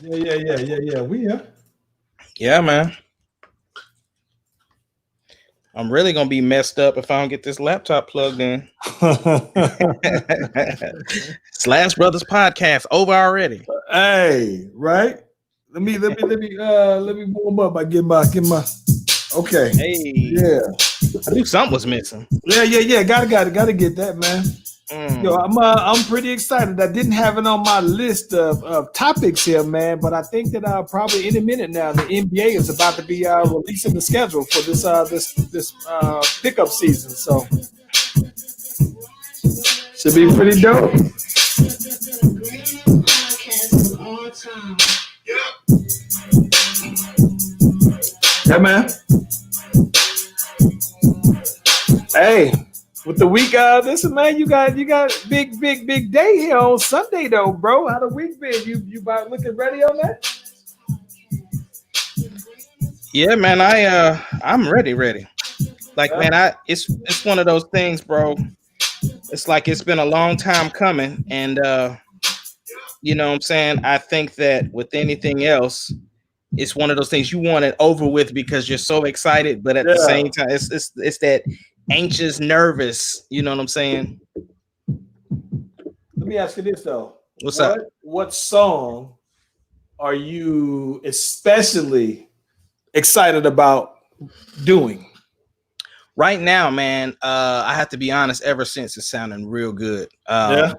Yeah. We here. Yeah, man. I'm really gonna be messed up if I don't get this laptop plugged in. Slash Brothers podcast over already. Hey, right? Let me warm up by getting my. Okay. Hey, Yeah. I knew something was missing. Yeah. Gotta get that, man. Yo, Mm. I'm pretty excited. I didn't have it on my list of topics here, man, but I think that probably any minute now the NBA is about to be releasing the schedule for this pickup season. So should be pretty dope. Yeah, man. Hey, with the week, listen, man, you got big day here on Sunday though, bro. How the week been? You about looking ready on that? Yeah, man. I'm ready. Like, man, it's one of those things, bro. It's like it's been a long time coming, and you know what I'm saying. I think that with anything else, it's one of those things you want it over with because you're so excited, but at the Yeah. same time, it's that anxious, nervous. You know what I'm saying? Let me ask you this though. What's What up? what song are you especially excited about doing? Right now, man, I have to be honest. Ever since it's sounding real good. Yeah.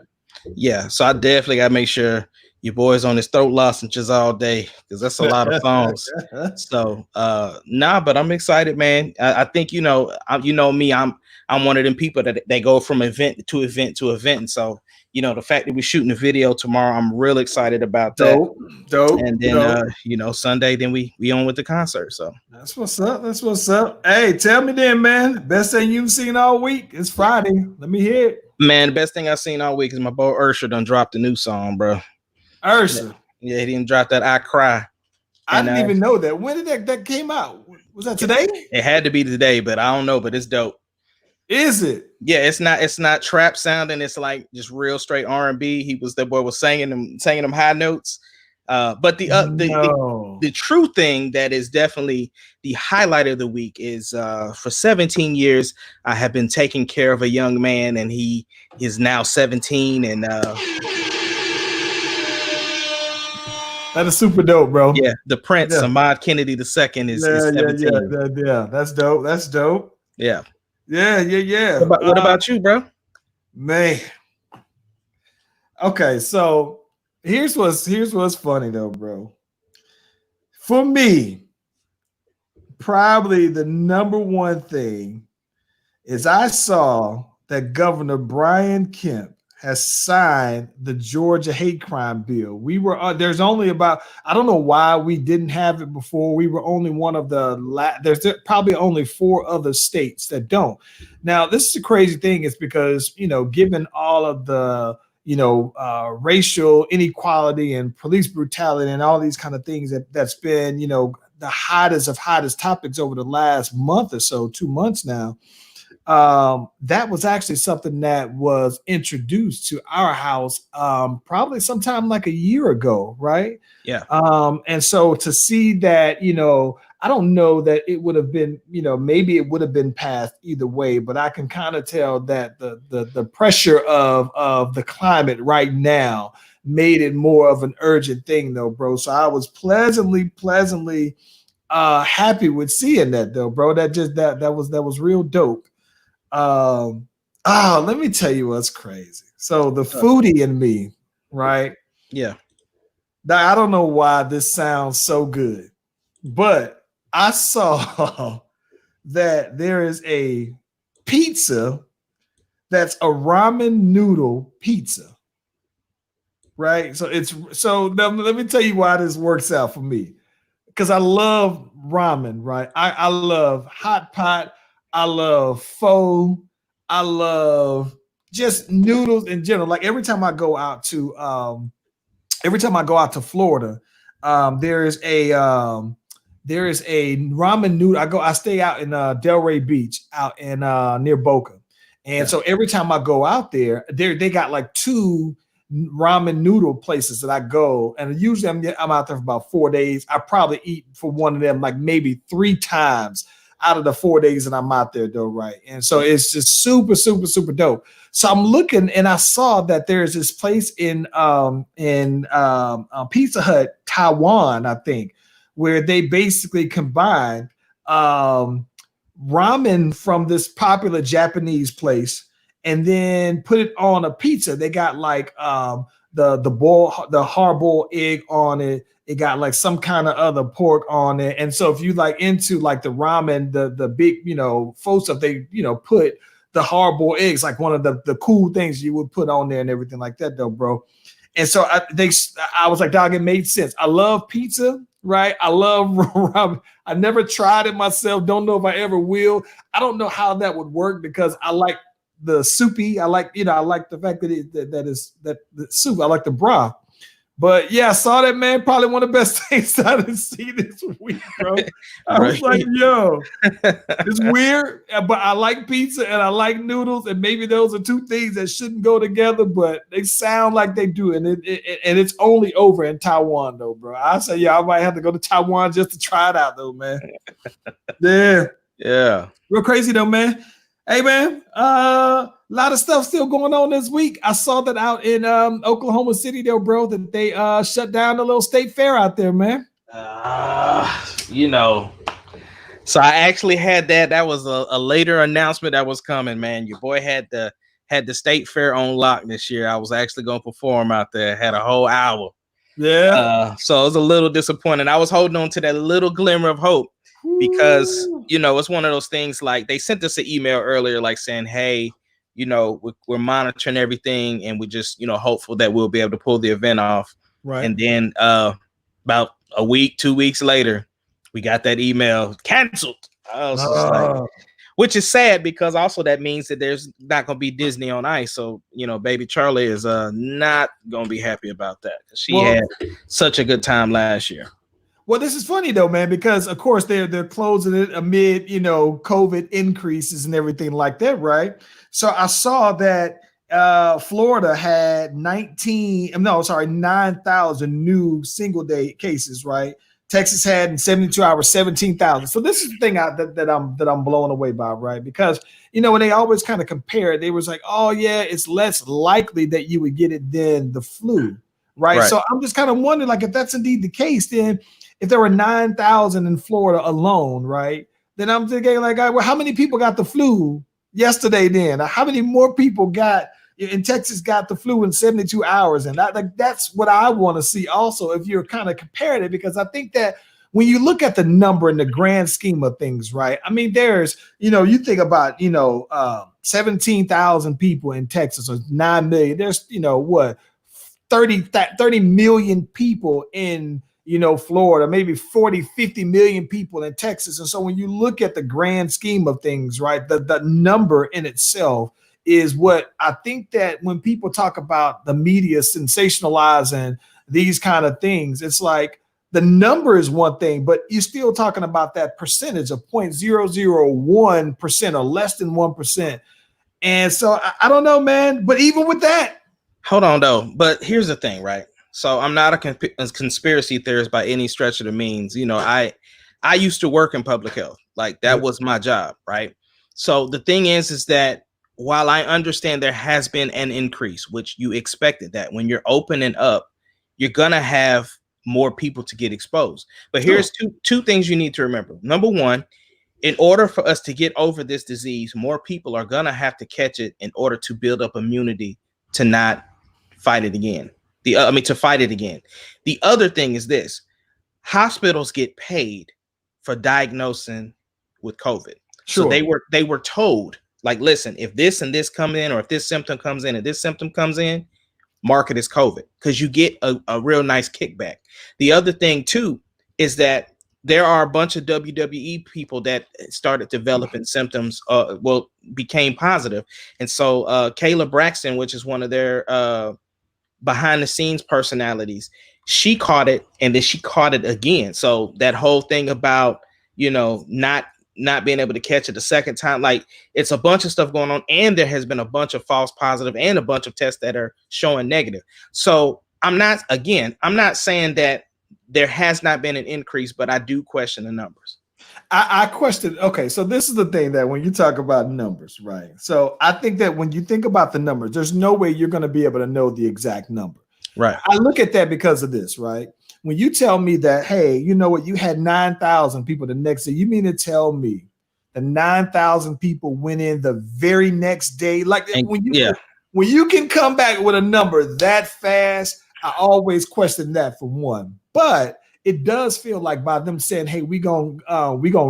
Yeah. So I definitely got to make sure your boy's on his throat lozenges all day because that's a lot of songs. So nah, but I'm excited, man. I think you know me. I'm one of them people that they go from event to event to event, and so the fact that we're shooting a video tomorrow, I'm real excited about that. And then Dope. Sunday, then we on with the concert. So That's what's up. That's what's up. Hey, tell me then, man. Best thing you've seen all week. It's Friday. Let me hear it. man, the best thing I've seen all week is my boy Ursher done dropped a new song, bro. Ursula. Yeah, he didn't drop that I Cry. I And didn't even know that. When did that came out? Was that today? it had to be today, but I don't know, but it's dope. Is it? Yeah, it's not trap sounding, it's like just real straight R&B. That boy was singing them high notes. But No. the true thing that is definitely the highlight of the week is for 17 years I have been taking care of a young man, and he is now 17, and that is super dope, bro. yeah, the Prince Yeah. Ahmad Kennedy II is 17. Yeah. That's dope. That's dope. Yeah. Yeah. What about you, bro? Man. Okay, so here's what's funny though, bro. For me, probably the number one thing is I saw that Governor Brian Kemp has signed the Georgia hate crime bill. We were there's only about, I don't know why we didn't have it before. We were only one of there's probably only 4 other states that don't. Now, this is the crazy thing is because, given all of the racial inequality and police brutality and all these kind of things that's been, the hottest of hottest topics over the last month or so, 2 months now. That was actually something that was introduced to our house probably sometime like a year ago, right? Yeah. And so to see that, I don't know that it would have been, maybe it would have been passed either way, but I can kind of tell that the pressure of the climate right now made it more of an urgent thing, though, bro. So I was pleasantly happy with seeing that, though, bro. That was real dope. Let me tell you what's crazy. So the foodie in me, right? Yeah. Now, I don't know why this sounds so good, but I saw that there is a pizza that's a ramen noodle pizza, right? So now let me tell you why this works out for me. Because I love ramen, right? I love hot pot. I love pho. I love just noodles in general. Like every time I go out to Florida, there is a ramen noodle. I stay out in Delray Beach, out in near Boca, and so every time I go out there, they got like 2 ramen noodle places that I go, and usually I'm out there for about 4 days. I probably eat for one of them like maybe 3 times out of the 4 days that I'm out there, though, right? And so it's just super, super, super dope. So I'm looking, and I saw that there's this place in Pizza Hut, Taiwan, I think, where they basically combine um, ramen from this popular Japanese place and then put it on a pizza. They got like the hard boiled egg on it. It got like some kind of other pork on it. And so if you like into like the ramen, the big, faux stuff, they, put the hard boiled eggs, like one of the cool things you would put on there and everything like that though, bro. And so I was like, dog, it made sense. I love pizza, right? I love ramen. I never tried it myself. Don't know if I ever will. I don't know how that would work because I like the soupy. I like the fact that that the soup. I like the broth. But yeah, I saw that, man. Probably one of the best things I didn't see this week, bro. I was like, yo, it's weird, but I like pizza and I like noodles, and maybe those are two things that shouldn't go together, but they sound like they do, and it's only over in Taiwan, though, bro. I say, yeah, I might have to go to Taiwan just to try it out, though, man. Yeah. Real crazy, though, man. Hey, man, a lot of stuff still going on this week. I saw that out in Oklahoma City, though, bro, that they shut down the little state fair out there, man. So I actually had that. That was a later announcement that was coming, man. Your boy had the state fair on lock this year. I was actually going to perform out there. Had a whole hour. Yeah. So I was a little disappointed. I was holding on to that little glimmer of hope because, it's one of those things like they sent us an email earlier, like saying, hey, we're monitoring everything and we just, hopeful that we'll be able to pull the event off. Right. And then about a week, 2 weeks later, we got that email canceled. I was just like, which is sad because also that means that there's not going to be Disney on Ice. So, baby Charlie is not going to be happy about that. She had such a good time last year. Well, this is funny though, man, because of course they're closing it amid, COVID increases and everything like that, right? So I saw that Florida had 9,000 new single day cases, right? Texas had in 72 hours 17,000. So this is the thing that I'm blown away by, right? Because when they always kind of compare it, they was like, oh yeah, it's less likely that you would get it than the flu, right? So I'm just kind of wondering, like, if that's indeed the case, then if there were 9,000 in Florida alone, right? Then I'm thinking like, well, how many people got the flu yesterday? Then how many more people in Texas got the flu in 72 hours? And that's what I want to see also, if you're kind of comparing it, because I think that when you look at the number in the grand scheme of things, right? I mean, there's, you think about, 17,000 people in Texas or 9 million. There's, 30 million people in, Florida, maybe 40, 50 million people in Texas. And so when you look at the grand scheme of things, right, the number in itself is what I think that when people talk about the media sensationalizing these kind of things, it's like the number is one thing, but you're still talking about that percentage of 0.001% or less than 1%. And so I don't know, man, but even with that. Hold on, though. But here's the thing, right? So I'm not a conspiracy theorist by any stretch of the means. I used to work in public health. Like that was my job, right? So the thing is that while I understand there has been an increase, which you expected that when you're opening up, you're going to have more people to get exposed. But here's two things you need to remember. Number one, in order for us to get over this disease, more people are going to have to catch it in order to build up immunity to not fight it again. To fight it again. The other thing is this: hospitals get paid for diagnosing with COVID. Sure. So they were told, like, listen, if this and this come in, or if this symptom comes in and this symptom comes in, mark it as COVID, because you get a real nice kickback. The other thing too is that there are a bunch of WWE people that started developing symptoms, became positive. And so Kayla Braxton, which is one of their behind the scenes personalities, she caught it, and then she caught it again. So that whole thing about, not not being able to catch it the second time. Like, it's a bunch of stuff going on, and there has been a bunch of false positive and a bunch of tests that are showing negative. So I'm not saying that there has not been an increase, but I do question the numbers. I question. Okay, so this is the thing that when you talk about numbers, right? So I think that when you think about the numbers, there's no way you're going to be able to know the exact number. Right. I look at that because of this, right? When you tell me that, hey, you know what, you had 9,000 people the next day, you mean to tell me the 9,000 people went in the very next day? Like, when you can come back with a number that fast, I always question that for one. But it does feel like by them saying, hey, we gonna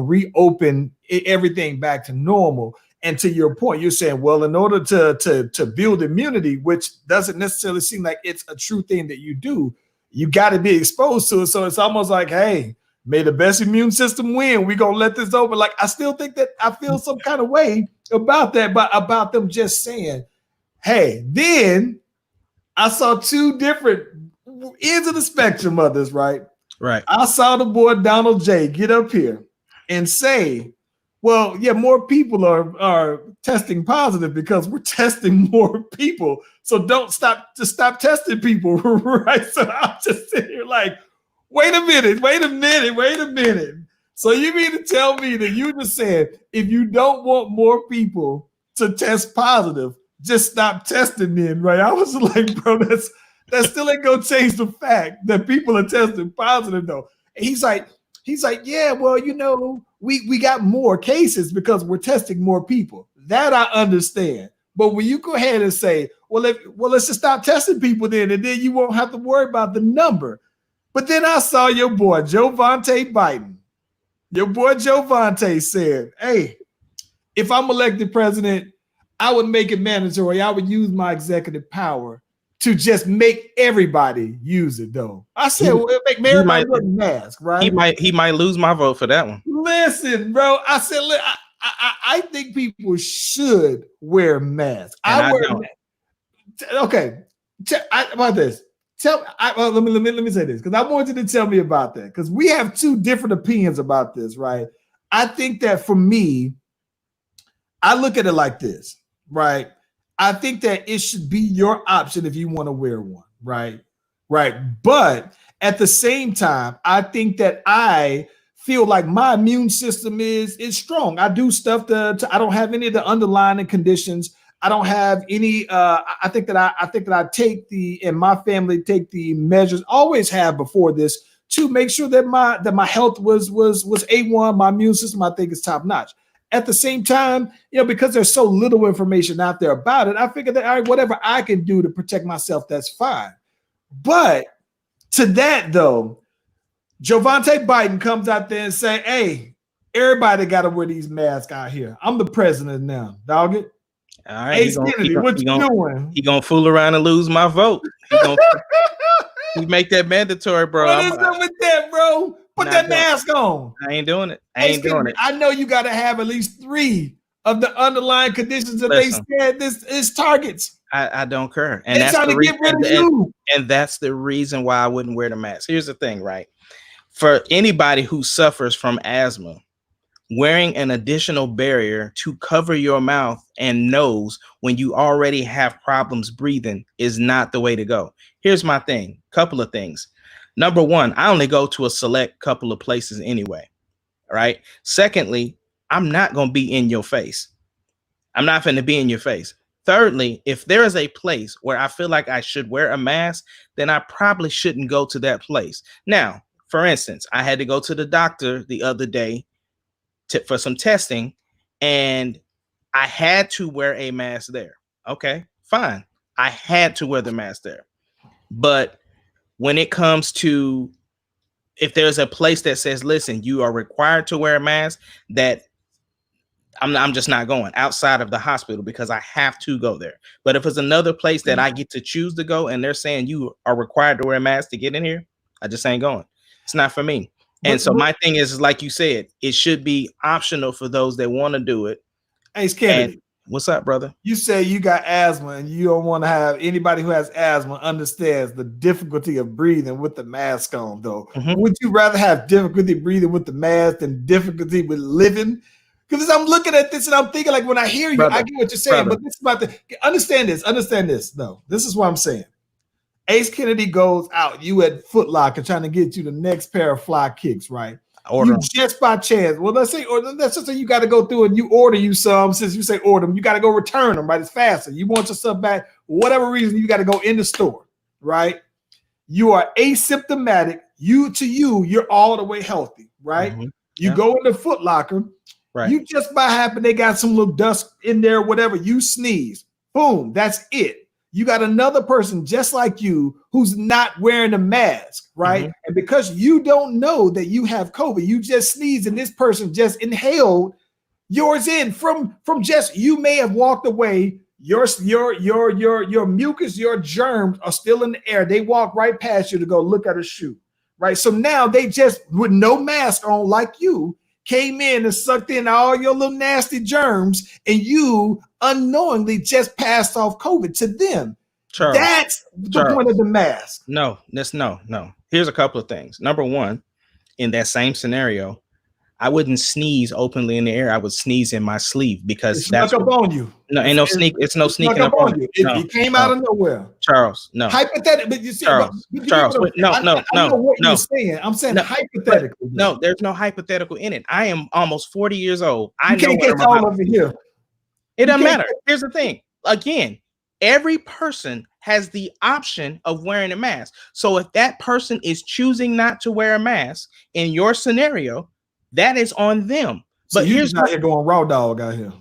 reopen everything back to normal. And to your point, you're saying, well, in order to build immunity, which doesn't necessarily seem like it's a true thing that you do, you got to be exposed to it. So it's almost like, hey, may the best immune system win. We're going to let this open. Like, I still think that I feel some kind of way about that, but about them just saying, hey, then I saw two different ends of the spectrum of this, right? Right. I saw the boy Donald J get up here and say, well, yeah, more people are testing positive because we're testing more people. So don't stop testing people, right? So I'm just sitting here like, wait a minute. So you mean to tell me that you just said, if you don't want more people to test positive, just stop testing then, right? I was like, bro, that still ain't gonna change the fact that people are testing positive though. And he's like, yeah, well, you know, we got more cases because we're testing more people. That I understand. But when you go ahead and say, well, let's just stop testing people then, and then you won't have to worry about the number. But then I saw your boy, Jovante Biden. Your boy Jovante said, hey, if I'm elected president, I would make it mandatory. I would use my executive power to just make everybody use it, though. I said, well, make everybody wear a mask, right? He might lose my vote for that one. Listen, bro. I said, I think people should wear masks. Okay. About this. Let me say this, because I want you to tell me about that, because we have two different opinions about this, right? I think that for me, I look at it like this, right? I think that it should be your option if you want to wear one, right? Right. But at the same time, I think that I feel like my immune system is strong. I do stuff I don't have any of the underlying conditions. I don't have any. I think that I take and my family take the measures, always have before this, to make sure that my health was A1. My immune system, I think, is top notch. At the same time, you know, because there's so little information out there about it, I figured that, all right, whatever I can do to protect myself, that's fine. But to that, though, Jovante Biden comes out there and say, hey, everybody got to wear these masks out here. I'm the president now, dog it. All right, what you doing? He gonna fool around and lose my vote. He make that mandatory, bro. What is up with that, bro? Put that mask on. I ain't doing it. I know you got to have at least 3 of the underlying conditions that they said this is targets. I don't care. And that's trying to get rid of you. And that's the reason why I wouldn't wear the mask. Here's the thing, right? For anybody who suffers from asthma, wearing an additional barrier to cover your mouth and nose when you already have problems breathing is not the way to go. Here's my thing. Couple of things. Number one, I only go to a select couple of places anyway. Right. Secondly, I'm not going to be in your face. I'm not going to be in your face. Thirdly, if there is a place where I feel like I should wear a mask, then I probably shouldn't go to that place. Now, for instance, I had to go to the doctor the other day for some testing, and I had to wear a mask there. Okay, fine. I had to wear the mask there. But when it comes to, if there's a place that says, listen, you are required to wear a mask, that I'm just not going outside of the hospital because I have to go there. But if it's another place that I get to choose to go and they're saying you are required to wear a mask to get in here, I just ain't going. It's not for me. And so my thing is, like you said, it should be optional for those that want to do it. Hey, Kennedy. What's up, brother? You say you got asthma and you don't want to have anybody who has asthma understands the difficulty of breathing with the mask on, though. Mm-hmm. Would you rather have difficulty breathing with the mask than difficulty with living Because I'm looking at this and I'm thinking, like, when I hear you, Brother, I get what you're saying. brother. But this is about the understand this. Understand this. No, this is what I'm saying. Ace Kennedy goes out. You at Foot Locker trying to get you the next pair of fly kicks, right? Order You 'em. just by chance. Well, let's just say you got to go through and you order you some. Since you say order them, you got to go return them, right? It's faster. You want your stuff back. For whatever reason, you got to go in the store, right? You are asymptomatic. You're all the way healthy, right? Mhm. You Yeah. go in the Foot Locker. Right. You just by happen, they got some little dust in there, whatever. You sneeze. Boom. That's it. You got another person just like you who's not wearing a mask, right? Mhm. And because you don't know that you have COVID, you just sneeze and this person just inhaled yours in from just you may have walked away. Your mucus, your germs are still in the air. They walk right past you to go look at a shoe, right? So now they just with no mask on, like you, came in and sucked in all your little nasty germs, and you unknowingly just passed off COVID to them. Charles, That's the point of the mask. No. Here's a couple of things. Number one, in that same scenario, I wouldn't sneeze openly in the air. I would sneeze in my sleeve because It snuck up on you. No, ain't no sneak. It's no sneaking up on you. It came out of nowhere. Charles, no. Hypothetically, but you see, Charles, I know what you're saying. I'm saying hypothetically. No, there's no hypothetical in it. I am almost 40 years old. You can't get all over here. It doesn't matter. Here's the thing. Again, every person has the option of wearing a mask. So if that person is choosing not to wear a mask in your scenario, that is on them. So but here's not here going raw dog out here.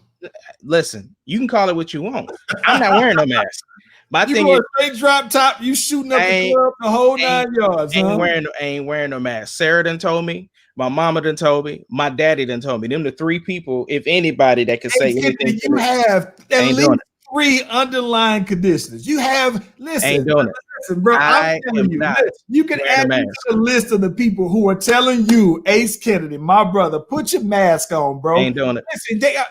Listen, you can call it what you want. I'm not wearing a mask. My you thing is, straight drop top, you shooting up the club the whole 9 yards. Ain't wearing no mask. Sarah done told me. My mama done told me. My daddy done told me. Them the three people, if anybody, that can say anything. You have at least 3 underlying conditions. You have listen, bro. I'm telling you, you can add to the list of the people who are telling you, Ace Kennedy, my brother, put your mask on, bro. Ain't doing it.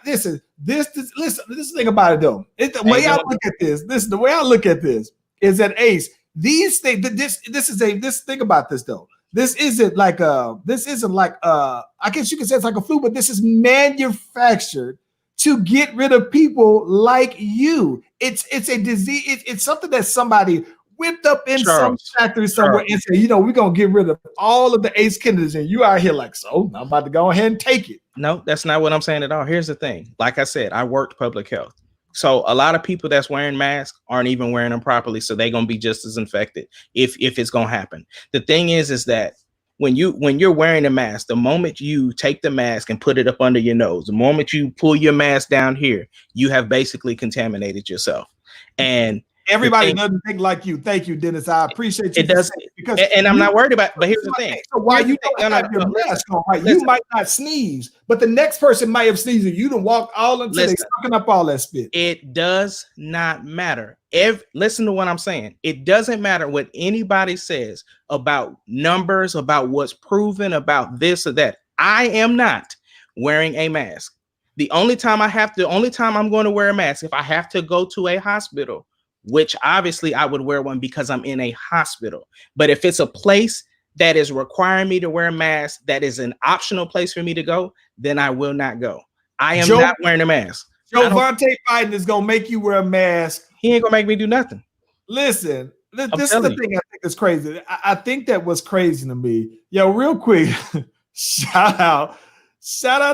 Listen, this thing about it though. The way I look at this. Listen, the way I look at this is that Ace. These things. This thing about this though. This isn't like I guess you could say it's like a flu, but this is manufactured to get rid of people like you. It's a disease. It's something that somebody whipped up in some factory somewhere and said, we're going to get rid of all of the Ace Kennedys. And you out here like, so I'm about to go ahead and take it. No, that's not what I'm saying at all. Here's the thing. Like I said, I worked public health. So a lot of people that's wearing masks aren't even wearing them properly. So they're going to be just as infected if it's going to happen. The thing is that when you're wearing a mask, the moment you take the mask and put it up under your nose, the moment you pull your mask down here, you have basically contaminated yourself. And everybody doesn't think like you. Thank you, Dennis. I appreciate you. It does, because and I'm not worried about. But here's the thing. So why you don't have your mask on? Right, you might not sneeze, but the next person might have sneezed, and you done walked all until they sucking up all that spit. It does not matter. Listen to what I'm saying. It doesn't matter what anybody says about numbers, about what's proven, about this or that. I am not wearing a mask. The only time I'm going to wear a mask if I have to go to a hospital, which obviously I would wear one because I'm in a hospital. But if it's a place that is requiring me to wear a mask, that is an optional place for me to go, then I will not go. I am not wearing a mask. Joe Biden is going to make you wear a mask. He ain't going to make me do nothing. Listen, this is the thing I think is crazy. I think that was crazy to me. Yo, real quick, shout out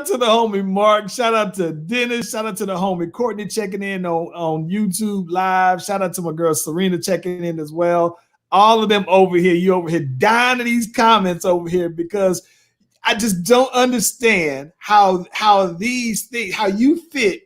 to the homie Mark. Shout out to Dennis. Shout out to the homie Courtney checking in on YouTube Live. Shout out to my girl Serena checking in as well. All of them over here. You over here dying to these comments over here because I just don't understand how these things, how you fit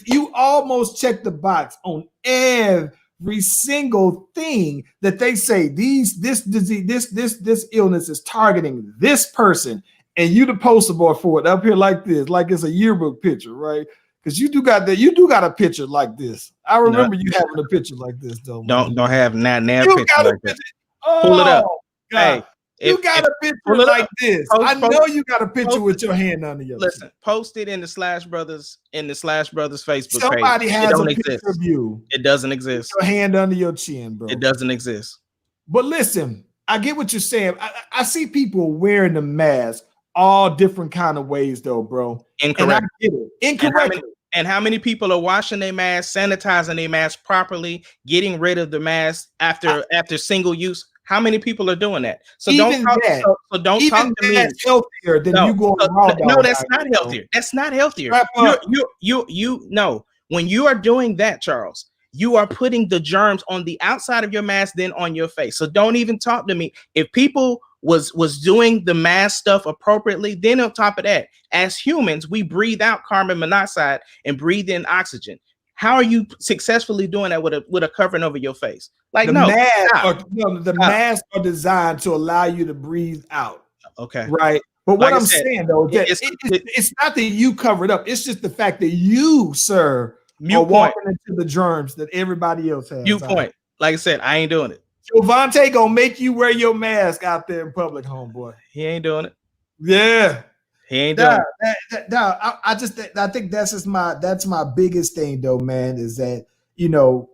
you almost check the box on every single thing that they say this disease, this illness is targeting this person. And you the poster boy for it up here like this, like it's a yearbook picture, right? Because you do got a picture like this. I remember you having a picture like this, though. Don't have not picture like that. Pull it up. God. Hey, you got a picture like this. I know you got a picture with your hand under your chin. Post it in the Slash Brothers Facebook page. Somebody has a picture of you. It doesn't exist. Your hand under your chin, bro. It doesn't exist. But listen, I get what you're saying. I see people wearing the mask all different kind of ways, though, bro. And I Incorrect. get it And incorrectly. how many people are washing their mask, sanitizing their mask properly, getting rid of the mask after single use? How many people are doing that? So don't Even talk. that, So don't talk even to me. that's healthier than No, you going raw no, dog that's out not here, bro. healthier. That's not healthier. Strap up. You no. When you are doing that, Charles, you are putting the germs on the outside of your mask, then on your face. So don't even talk to me. If people was doing the mask stuff appropriately, then on top of that, as humans, we breathe out carbon monoxide and breathe in oxygen. How are you successfully doing that with a covering over your face? Like, The no, masks stop, are the stop. masks are designed to allow you to breathe out. Okay. Right. But what Like I I'm said, saying though, is that it's not that you cover it up. It's just the fact that you, sir, are walking into the germs that everybody else has. Viewpoint. Like I said, I ain't doing it. Javante gonna make you wear your mask out there in public, homeboy. He ain't doing it. Yeah. He ain't doing it. I think that's my biggest thing though, man, is that, you know,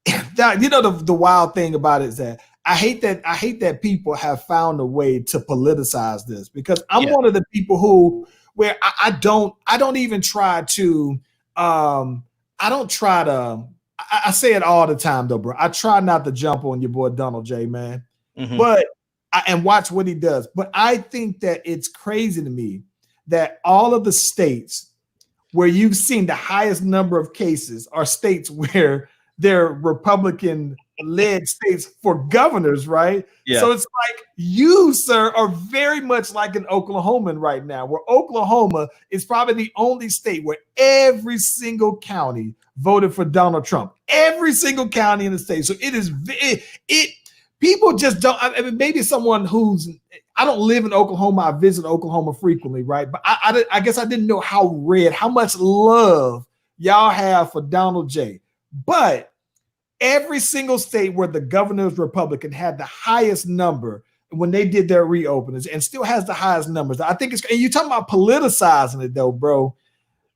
the wild thing about it is that I hate that people have found a way to politicize this, because I'm one of the people who, where I don't even try to I say it all the time though, bro. I try not to jump on your boy Donald J, man. Mm-hmm. But and watch what he does. But I think that it's crazy to me that all of the states where you've seen the highest number of cases are states where they're Republican-led states for governors, right? Yeah. So it's like you, sir, are very much like an Oklahoman right now, where Oklahoma is probably the only state where every single county voted for Donald Trump. Every single county in the state. So it is people just don't. I mean, maybe someone who's, I don't live in Oklahoma. I visit Oklahoma frequently, right? But I guess I didn't know how much love y'all have for Donald J. But every single state where the governor is Republican had the highest number when they did their reopenings, and still has the highest numbers. I think it's, and you talking about politicizing it though, bro.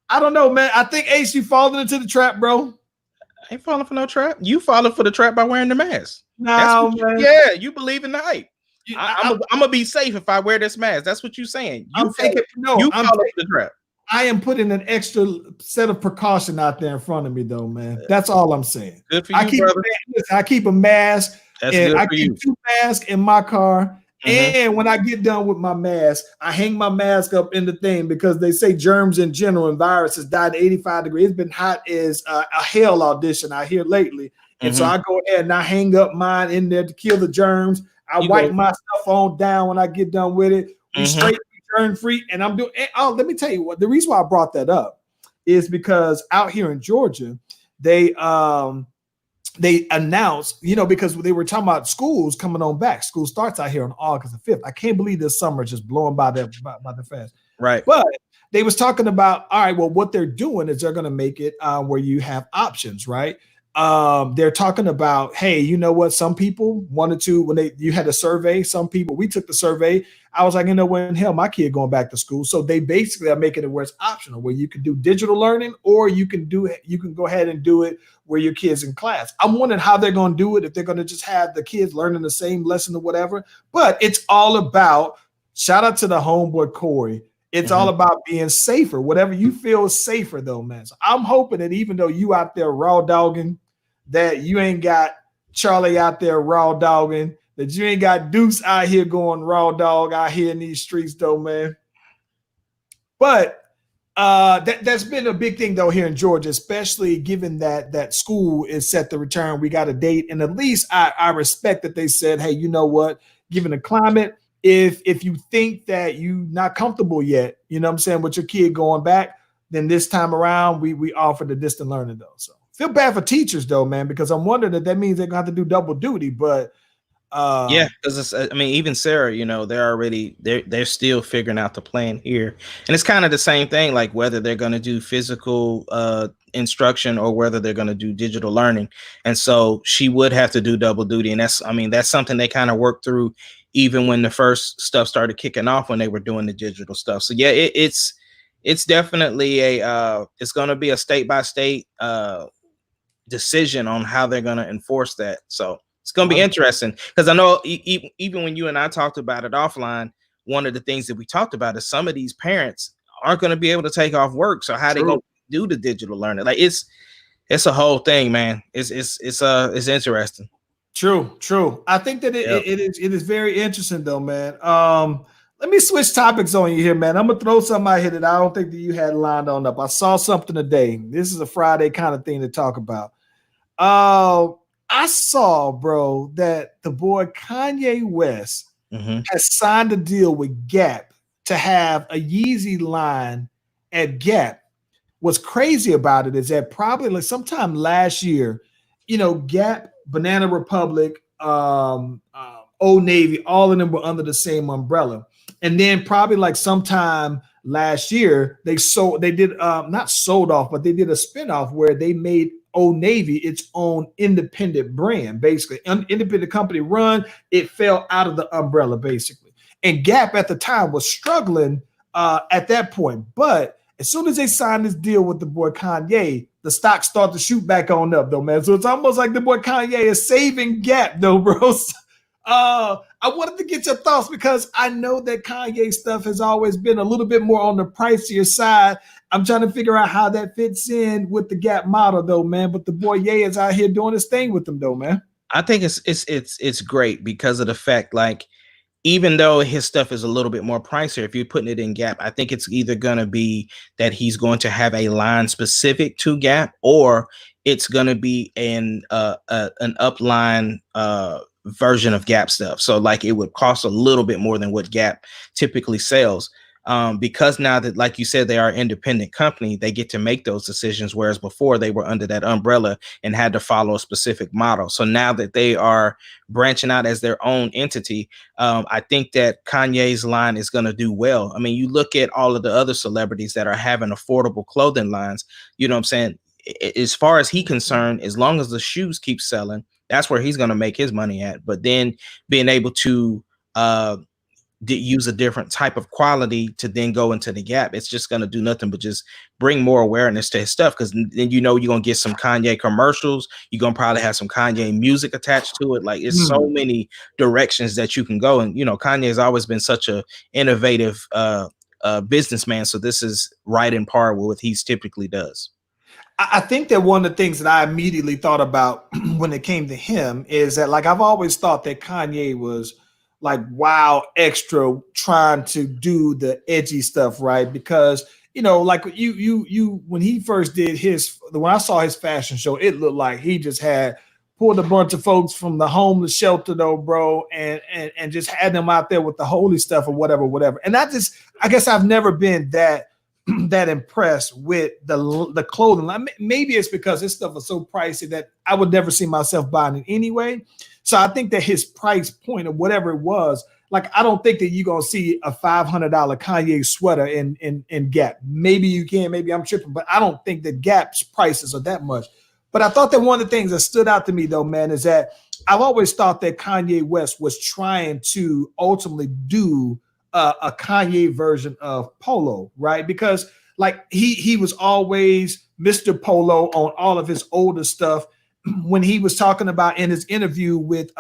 I don't know, man. I think Ace, you falling into the trap, bro. I ain't falling for no trap. You falling for the trap by wearing the mask. No, man. Yeah, you believe in the hype. I'm gonna be safe if I wear this mask. That's what you're saying. You fall for the trap. I am putting an extra set of precaution out there in front of me, though, man. That's all I'm saying. Good for you, brother. I keep a mask. That's and good I keep 2 masks in my car. Mm-hmm. And when I get done with my mask, I hang my mask up in the thing, because they say germs in general and viruses die at 85 degrees. It's been hot as a hell audition out here lately. And so I go ahead and I hang up mine in there to kill the germs. I wipe my stuff on down when I get done with it. We straight germ free. And I'm doing, oh, let me tell you what, the reason why I brought that up is because out here in Georgia, they announced, because they were talking about schools coming on back. School starts out here on August the 5th. I can't believe this summer is just blowing by that fast. Right. But they was talking about, all right, well, what they're doing is they're going to make it where you have options, right? They're talking about, hey, you know what? Some people wanted to, when you had a survey, we took the survey. I was like, when hell, my kid going back to school. So they basically are making it where it's optional, where you can do digital learning, or you can go ahead and do it where your kid's in class. I'm wondering how they're going to do it, if they're going to just have the kids learning the same lesson or whatever. But it's all about, shout out to the homeboy Corey. It's all about being safer, whatever you feel is safer though, man. So I'm hoping that even though you out there raw dogging, that you ain't got Charlie out there raw dogging, that you ain't got Deuce out here going raw dog out here in these streets though, man. But that's been a big thing though here in Georgia, especially given that school is set to return. We got a date, and at least I respect that they said, hey, you know what, given the climate, if you think that you're not comfortable yet, you know what I'm saying, with your kid going back, then this time around we offer the distant learning though. So feel bad for teachers though, man, because I'm wondering that means they're gonna have to do double duty. But yeah, because even Sarah, they're still figuring out the plan here, and it's kind of the same thing, like whether they're going to do physical instruction or whether they're going to do digital learning. And so she would have to do double duty, and that's something they kind of worked through even when the first stuff started kicking off, when they were doing the digital stuff. So yeah, it's definitely it's going to be a state by state decision on how they're going to enforce that. So it's going to be interesting, because I know even when you and I talked about it offline, one of the things that we talked about is some of these parents aren't going to be able to take off work. So how they going to do the digital learning? Like it's a whole thing, man. It's interesting. True. I think that it is very interesting though, man. Let me switch topics on you here, man. I'm gonna throw something out here that I don't think that you had lined on up. I saw something today. This is a Friday kind of thing to talk about. I saw, bro, that the boy Kanye West has signed a deal with Gap to have a Yeezy line at Gap. What's crazy about it is that probably like sometime last year, Gap, Banana Republic, Old Navy, all of them were under the same umbrella. And then probably like sometime last year, they did not sold off, but they did a spinoff where they made Old Navy its own independent brand, basically. Independent company run, it fell out of the umbrella, basically. And Gap at the time was struggling at that point. But as soon as they signed this deal with the boy Kanye, the stock started to shoot back on up, though, man. So it's almost like the boy Kanye is saving Gap, though, bro. I wanted to get your thoughts because I know that Kanye stuff has always been a little bit more on the pricier side. I'm trying to figure out how that fits in with the Gap model, though, man. But the boy Ye is out here doing his thing with them, though, man. I think it's great because of the fact, like, even though his stuff is a little bit more pricier, if you're putting it in Gap, I think it's either going to be that he's going to have a line specific to Gap, or it's going to be an upline version of Gap stuff. So like it would cost a little bit more than what Gap typically sells. Because now that, like you said, they are an independent company, they get to make those decisions. Whereas before they were under that umbrella and had to follow a specific model. So now that they are branching out as their own entity, I think that Kanye's line is going to do well. I mean, you look at all of the other celebrities that are having affordable clothing lines, you know what I'm saying? As far as he's concerned, as long as the shoes keep selling, that's where he's going to make his money at. But then being able to, use a different type of quality to then go into the Gap, it's just going to do nothing but just bring more awareness to his stuff, because then you're going to get some Kanye commercials. You're going to probably have some Kanye music attached to it. Like it's so many directions that you can go. And Kanye has always been such a innovative businessman, so this is right in par with what he typically does. I think that one of the things that I immediately thought about when it came to him is that, like, I've always thought that Kanye was like wow extra trying to do the edgy stuff, right? Because like you when he first did when I saw his fashion show, it looked like he just had pulled a bunch of folks from the homeless shelter, though, bro, and just had them out there with the holy stuff or whatever. And I guess I've never been that impressed with the clothing. Maybe it's because this stuff is so pricey that I would never see myself buying it anyway. So I think that his price point or whatever it was, like, I don't think that you're going to see a $500 Kanye sweater in Gap. Maybe you can, maybe I'm tripping, but I don't think that Gap's prices are that much. But I thought that one of the things that stood out to me, though, man, is that I've always thought that Kanye West was trying to ultimately do a Kanye version of Polo, right? Because like he was always Mr. Polo on all of his older stuff. When he was talking about in his interview with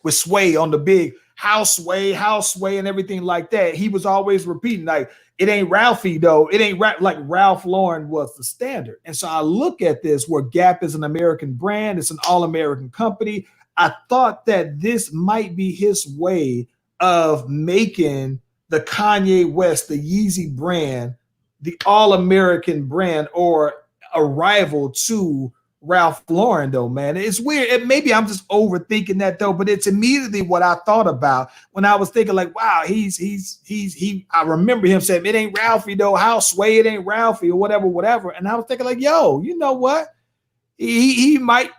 Sway on the big house Sway and everything like that, he was always repeating like, it ain't Ralphie though. It ain't like Ralph Lauren was the standard. And so I look at this where Gap is an American brand. It's an all-American company. I thought that this might be his way of making the Kanye West, the Yeezy brand, the all-American brand, or a rival to Ralph Lauren, though, man. It's weird. Maybe I'm just overthinking that, though, but it's immediately what I thought about when I was thinking, like, wow, I remember him saying, it ain't Ralphie, though. How Sway, it ain't Ralphie, or whatever. And I was thinking, like, yo, you know what? He might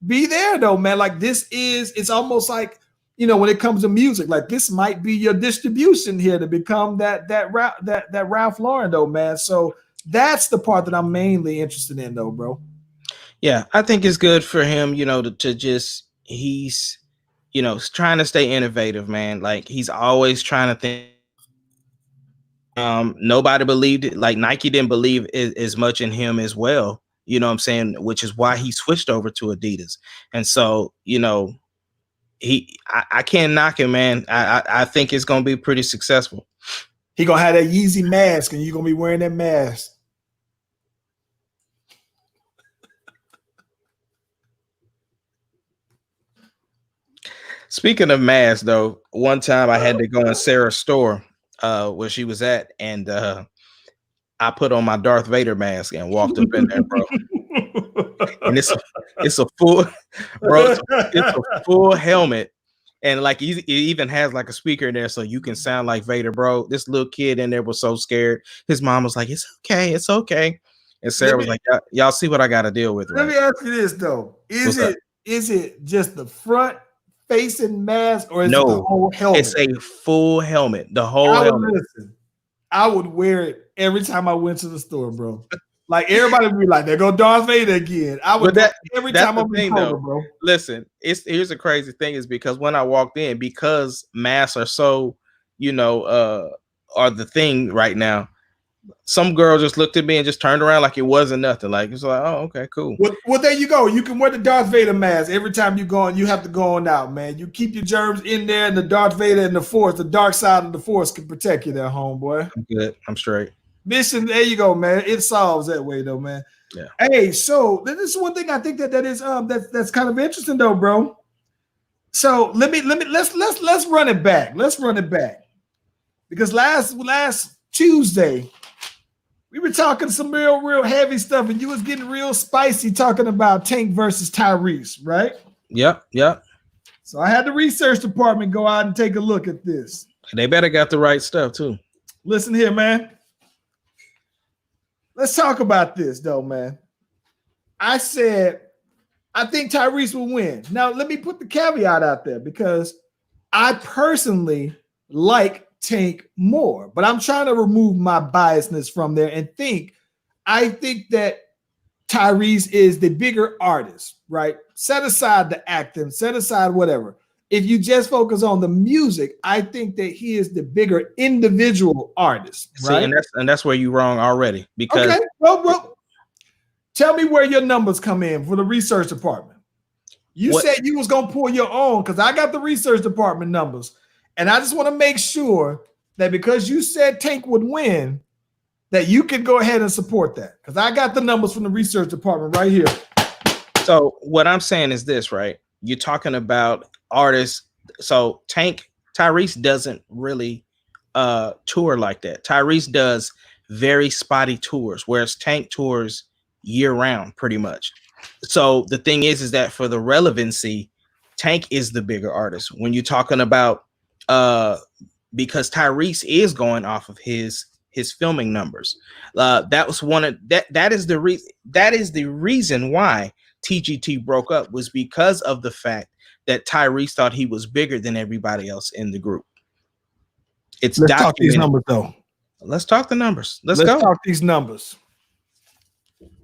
be there, though, man. Like, it's almost like, when it comes to music, like this might be your distribution here to become that Ralph Lauren, though, man. So that's the part that I'm mainly interested in, though, bro. Yeah, I think it's good for him, to just, he's, trying to stay innovative, man. Like he's always trying to think. Nobody believed it. Like Nike didn't believe as much in him as well. You know what I'm saying? Which is why he switched over to Adidas. And so, I can't knock him, man. I think it's gonna be pretty successful. He gonna have that Yeezy mask, and you're gonna be wearing that mask. Speaking of masks, though, one time I had to go in Sarah's store where she was at, and I put on my Darth Vader mask and walked up in there, bro. And it's a full, bro. It's a full helmet, and like it even has like a speaker in there, so you can sound like Vader, bro. This little kid in there was so scared. His mom was like, "It's okay, it's okay," and Sarah was like, "Y'all see what I got to deal with." Let me ask you this though: Is it just the front facing mask, or is it the whole helmet? It's a full helmet. The whole helmet. Listen, I would wear it every time I went to the store, bro. Like everybody would be like, "There go Darth Vader again." I would every time I'm in Kroger, bro. Listen, here's the crazy thing is because when I walked in, because masks are so, are the thing right now. Some girl just looked at me and just turned around like it wasn't nothing. Like it's like, oh, okay, cool. Well, there you go. You can wear the Darth Vader mask every time you go on. You have to go on out, man. You keep your germs in there, and the Darth Vader and the Force, the dark side of the Force, can protect you there, homeboy. I'm good. I'm straight. Mission, there you go, man. It solves that way, though, man. Yeah. Hey, so this is one thing I think that is that's kind of interesting, though, bro. So let's run it back. Let's run it back because last Tuesday. We were talking some real heavy stuff, and you was getting real spicy talking about Tank versus Tyrese, right? Yep. So I had the research department go out and take a look at this. They better got the right stuff too. Listen here, man. Let's talk about this, though, man. I said I think Tyrese will win. Now, let me put the caveat out there because I personally like Tank more, but I'm trying to remove my biasness from there and I think that Tyrese is the bigger artist, right? Set aside the acting, set aside whatever. If you just focus on the music, I think that he is the bigger individual artist, right? See, and that's where you're wrong already. Because okay, well, tell me where your numbers come in for the research department. You said you was gonna pull your own because I got the research department numbers. And I just want to make sure that because you said Tank would win, that you can go ahead and support that. Because I got the numbers from the research department right here. So what I'm saying is this, right? You're talking about artists. So Tyrese doesn't really tour like that. Tyrese does very spotty tours, whereas Tank tours year round pretty much. So the thing is that for the relevancy, Tank is the bigger artist. When you're talking about because Tyrese is going off of his filming numbers. That was one of that is the reason why TGT broke up, was because of the fact that Tyrese thought he was bigger than everybody else in the group. Let's talk these numbers though. Let's talk the numbers. Let's go talk these numbers.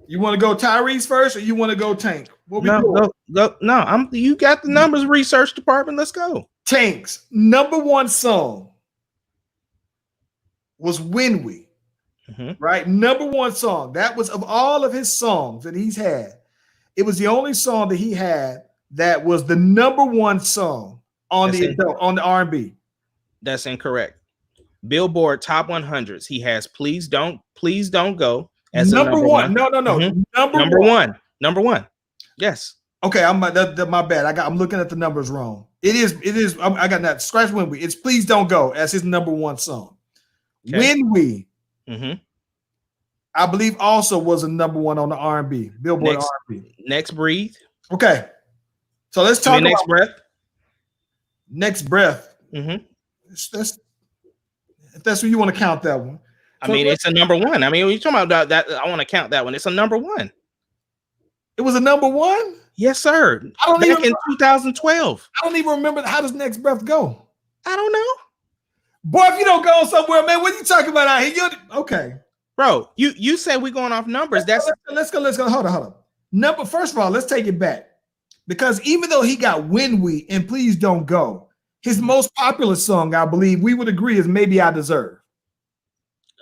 You want to go Tyrese first, or you want to go Tank? Go. No, you got the numbers research department. Let's go. Tank's number one song was When We, right? Number one song. That was of all of his songs that he's had. It was the only song that he had that was the number one song on the R&B. That's incorrect. Billboard Top 100s. He has Please Don't Go as number one. No. Number one. Yes. Okay, my bad. I'm looking at the numbers wrong. It is. I got that. Scratch When We. It's Please Don't Go as his number one song. Okay. When We, I believe, also was a number one on the R&B Billboard R&B. Next Breathe. Okay, so let's talk about Next Breath. Next Breath. That's if that's what you want to count that one. So it's a number one. When you're talking about that, I want to count that one. It's a number one. It was a number one? Yes, sir. Back in 2012. I don't even remember. How does Next Breath go? I don't know. Boy, if you don't go somewhere, man, what are you talking about out here? Okay. Bro, you said we're going off numbers. Let's go. Hold on. First of all, let's take it back. Because even though he got When We and Please Don't Go, his most popular song, I believe, we would agree, is Maybe I Deserve.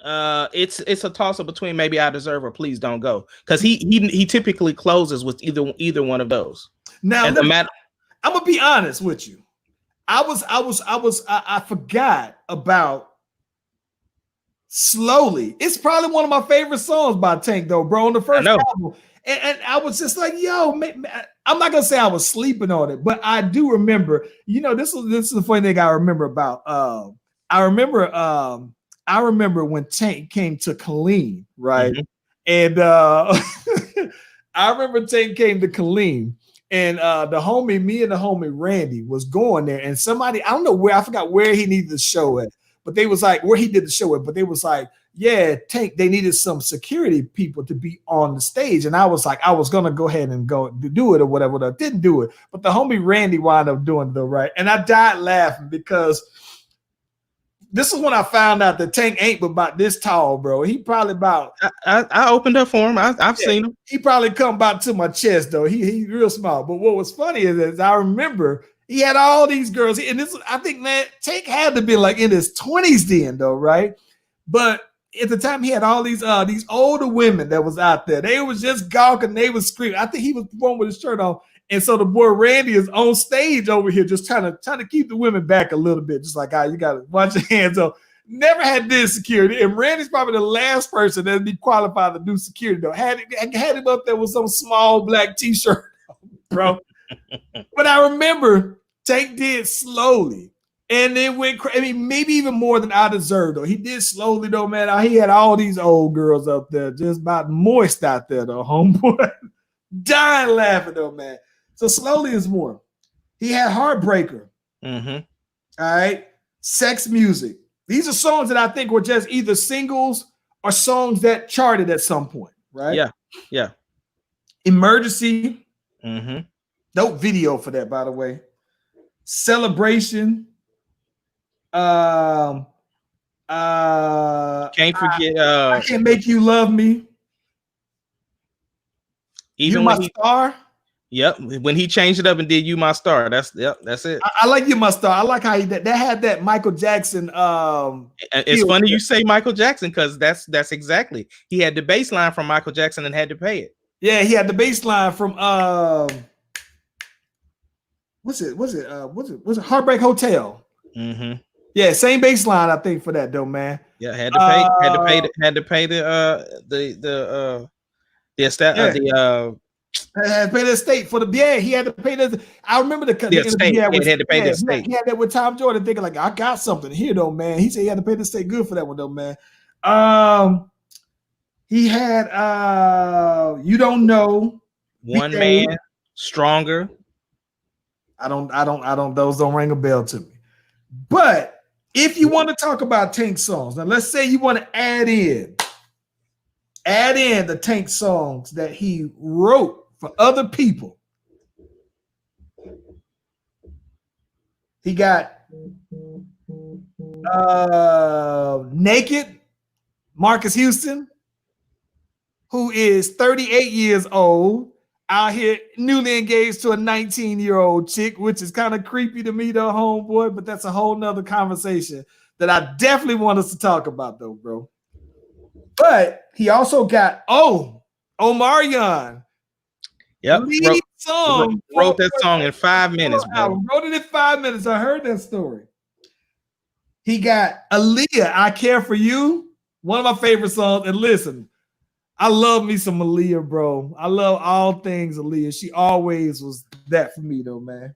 It's a toss-up between Maybe I Deserve or Please Don't Go, because he typically closes with either one of those. Now, I'm gonna be honest with you. I forgot about Slowly. It's probably one of my favorite songs by Tank, though, bro. On the first album, and I was just like, yo, I'm not gonna say I was sleeping on it, but I do remember. You know, this is the funny thing I remember about. I remember when Tank came to Colleen, right? Mm-hmm. And I remember Tank came to Colleen, and me and the homie Randy was going there, and somebody, I don't know where, I forgot where he needed to show it. But they was like, where he did the show it, but they was like, yeah, Tank, they needed some security people to be on the stage. And I was like, I was going to go ahead and go do it or whatever. I didn't do it. But the homie Randy wound up doing it though, right? And I died laughing because this is when I found out that Tank ain't about this tall, bro. He probably about... I opened up for him. I've seen him. He probably come about to my chest, though. He's real small. But what was funny is I remember... He had all these girls, and this, I think, man, Tank had to be like in his 20s then, though, right? But at the time, he had all these older women that was out there. They was just gawking, they was screaming. I think he was performing with his shirt on, and so the boy Randy is on stage over here, just trying to keep the women back a little bit, just like, you got to watch your hands up. Never had this security, and Randy's probably the last person that'd be qualified to do security, though. Had him up there with some small black T-shirt, bro. But I remember Tank did Slowly, and it went crazy. I mean, maybe even more than I deserved, though. He did Slowly, though, man. He had all these old girls up there, just about moist out there, though, homeboy. Dying laughing, though, man. So Slowly is more. He had Heartbreaker. Mm-hmm. All right. Sex Music. These are songs that I think were just either singles or songs that charted at some point, right? Yeah. Yeah. Emergency. Mm-hmm. Dope video for that, by the way. Celebration. Can't forget. I Can't Make You Love Me. Even You My Star. Yep. When he changed it up and did You My Star. That's it. I like You My Star. I like how that had that Michael Jackson. It's funny you say Michael Jackson, because that's exactly. He had the bass line from Michael Jackson and had to pay it. Yeah, he had the bass line from Was it Heartbreak Hotel? Mm-hmm. Yeah, same bass line, I think, for that though, man. Yeah, had to pay the estate had to pay the estate for the he had to pay the. I remember the estate. He had to pay the estate. He had that with Tom Jordan, thinking like, I got something here though, man. He said he had to pay the estate good for that one though, man. He had You Don't Know, One Man, Stronger. I don't. Those don't ring a bell to me. But if you want to talk about Tank songs, now let's say you want to add in the Tank songs that he wrote for other people. He got Naked, Marcus Houston, who is 38 years old, out here newly engaged to a 19-year-old chick, which is kind of creepy to me, though, homeboy, but that's a whole nother conversation that I definitely want us to talk about, though, bro. But he also got Omarion. Yep. Wrote that song in 5 minutes, bro. I wrote it in 5 minutes. I heard that story. He got Aaliyah, I Care For You, one of my favorite songs. And listen, I love me some Aaliyah, bro. I love all things Aaliyah. She always was that for me, though, man.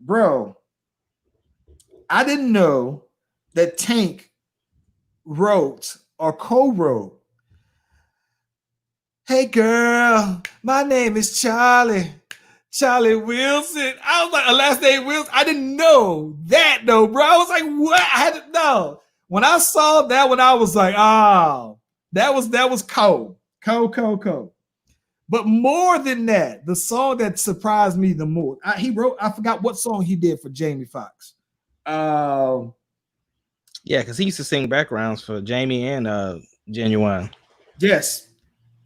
Bro, I didn't know that Tank wrote or co-wrote, Hey Girl, my name is Charlie Wilson. I was like, her last name Wilson. I didn't know that, though, bro. I was like, what? I had to know. When I saw that one, I was like, oh, that was cold. Cold. But more than that, the song that surprised me the most, I forgot what song he did for Jamie Foxx. Yeah, because he used to sing backgrounds for Jamie and Genuine. Yes.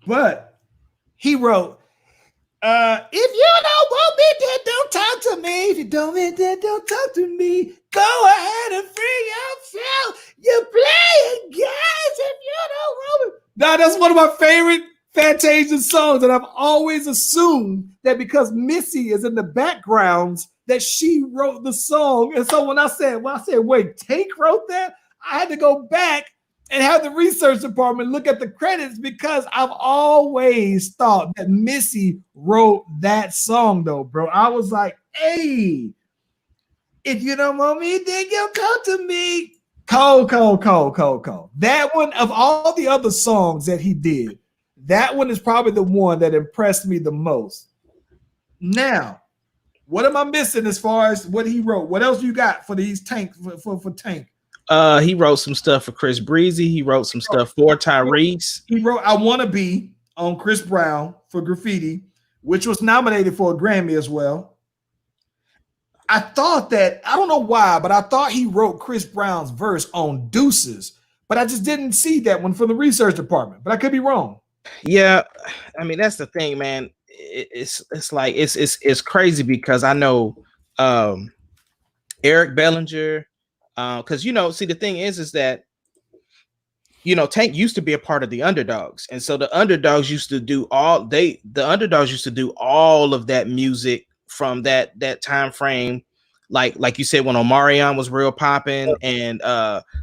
But he wrote, if you don't want me, then don't talk to me. If you don't want me, then don't talk to me. Go ahead and free yourself. You're playing games if you don't want me. Nah, that's one of my Fantasia songs, and I've always assumed that because Missy is in the backgrounds that she wrote the song. And so when I said, wait, Tank wrote that, I had to go back and have the research department look at the credits because I've always thought that Missy wrote that song, though, bro. I was like, hey, if you don't want me, then you come to me. Cold. That one, of all the other songs that he did, that one is probably the one that impressed me the most. Now, what am I missing as far as what he wrote? What else you got for these Tank for Tank? He wrote some stuff for Chris Breezy. He wrote some stuff for Tyrese. He wrote "I Wanna Be" on Chris Brown for Graffiti, which was nominated for a Grammy as well. I thought that, I don't know why, but I thought he wrote Chris Brown's verse on Deuces, but I just didn't see that one from the research department. But I could be wrong. Yeah, I mean that's the thing, man. It's like it's crazy because I know Eric Bellinger, because see the thing is that Tank used to be a part of the Underdogs, and so the Underdogs used to do all of that music from that time frame, like you said when Omarion was real popping, and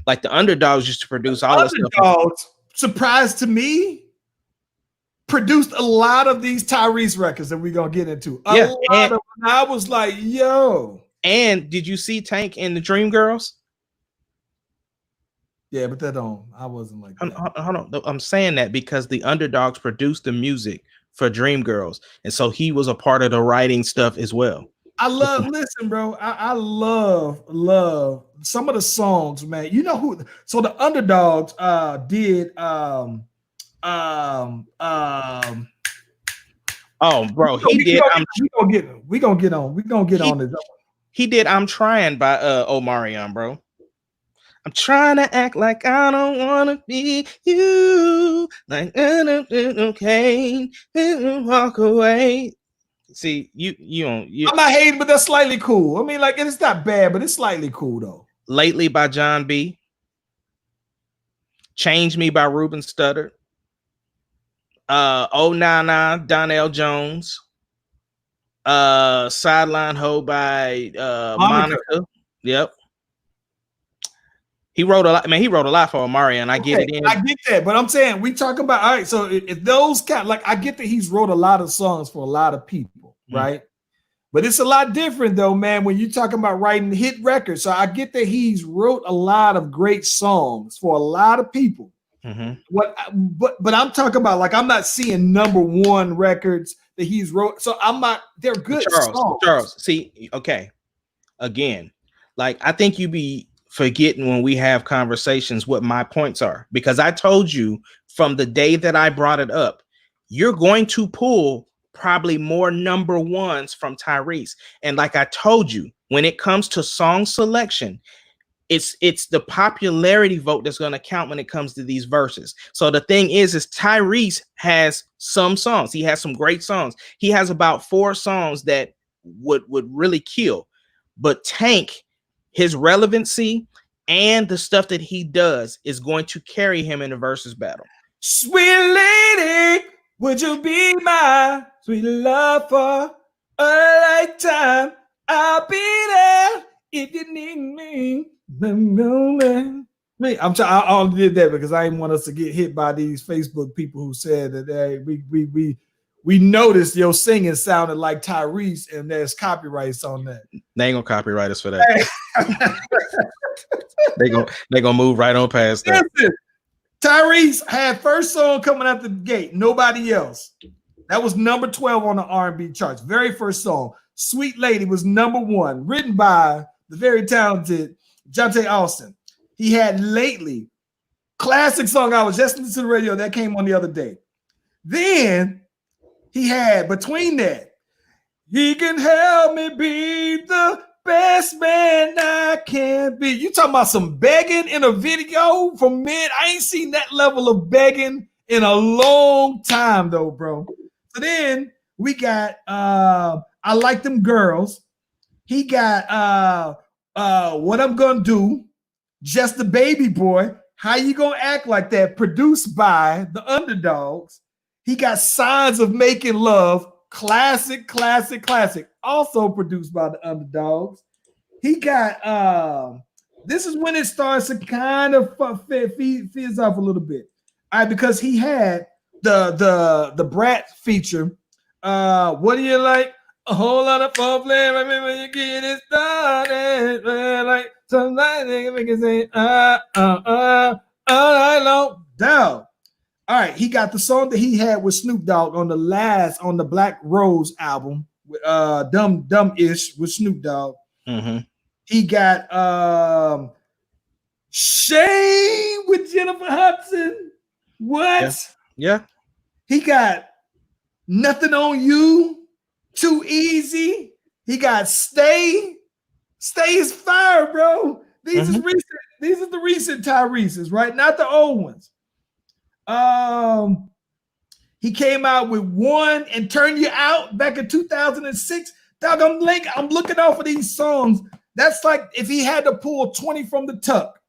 like the Underdogs used to produce all this stuff. Surprise to me, produced a lot of these Tyrese records that we're gonna get into. A lot of them. I was like, yo. And did you see Tank in the Dreamgirls? Yeah, but I wasn't like that. Hold on. I'm saying that because the Underdogs produced the music for Dreamgirls, and so he was a part of the writing stuff as well. Listen, bro. I love some of the songs, man. You know who? So the Underdogs did oh, bro, he did. We gonna get on this. He did "I'm Trying" by Omarion, bro. I'm trying to act like I don't want to be you, like okay, walk away. See, you don't. I'm not hating, but that's slightly cool. I mean, like, it's not bad, but it's slightly cool though. Lately by John B. Change Me by Ruben Studdard. Oh Nah Donnell Jones. Sideline Ho by Monica. Yep. He wrote a lot, man. He wrote a lot for Omarion. I get that, but I'm saying we talking about, all right. So if those like, I get that he's wrote a lot of songs for a lot of people, right? But it's a lot different though, man, when you're talking about writing hit records. So I get that he's wrote a lot of great songs for a lot of people. But I'm talking about, like, I'm not seeing #1 records that he's wrote. So I'm not. They're good songs. Charles, see, okay. Again, like, I think you be forgetting when we have conversations what my points are, because I told you from the day that I brought it up, you're going to pull probably more #1s from Tyrese. And like I told you, when it comes to song selection, it's the popularity vote that's going to count when it comes to these verses. So the thing is Tyrese has some songs. He has some great songs. He has about 4 songs that would really kill. But Tank, his relevancy and the stuff that he does is going to carry him in the versus battle. Sweet lady, would you be my sweet love for a lifetime? I'll be there if you need me. I only did that because I didn't want us to get hit by these Facebook people who said that we noticed your singing sounded like Tyrese and there's copyrights on that. They ain't gonna copyright us for that. they gonna move right on past that. Listen, Tyrese had first song coming out the gate, Nobody Else. That was number 12 on the R&B charts. Very first song. Sweet Lady was #1, written by the very talented Jonte Austin. He had Lately, classic song. I was just listening to the radio that came on the other day. Then he had, between that, He Can Help Me Be the Best Man I Can Be. You talking about some begging in a video from men? I ain't seen that level of begging in a long time though, bro. So then we got I Like Them Girls. He got What I'm Gonna Do, Just the Baby Boy, How You Gonna Act Like That, produced by the Underdogs. He got Signs of Making Love, classic. Also produced by the Underdogs. He got this is when it starts to kind of fizz off a little bit. All right, because he had the Brat feature. What do you like? A whole lot of foreplay. Remember you get it started. Like sometimes they can say all night long. Down. All right, he got the song that he had with Snoop Dogg on the Black Rose album, Dumb Ish with Snoop Dogg. Mm-hmm. He got Shame with Jennifer Hudson. What? Yeah. He got Nothing on You, Too Easy. He got Stay. Stay is fire, bro. These is recent. These are the recent Tyrese's, right? Not the old ones. He came out with One and Turn You Out back in 2006. Dog, I'm looking out for these songs. That's like if he had to pull 20 from the tuck.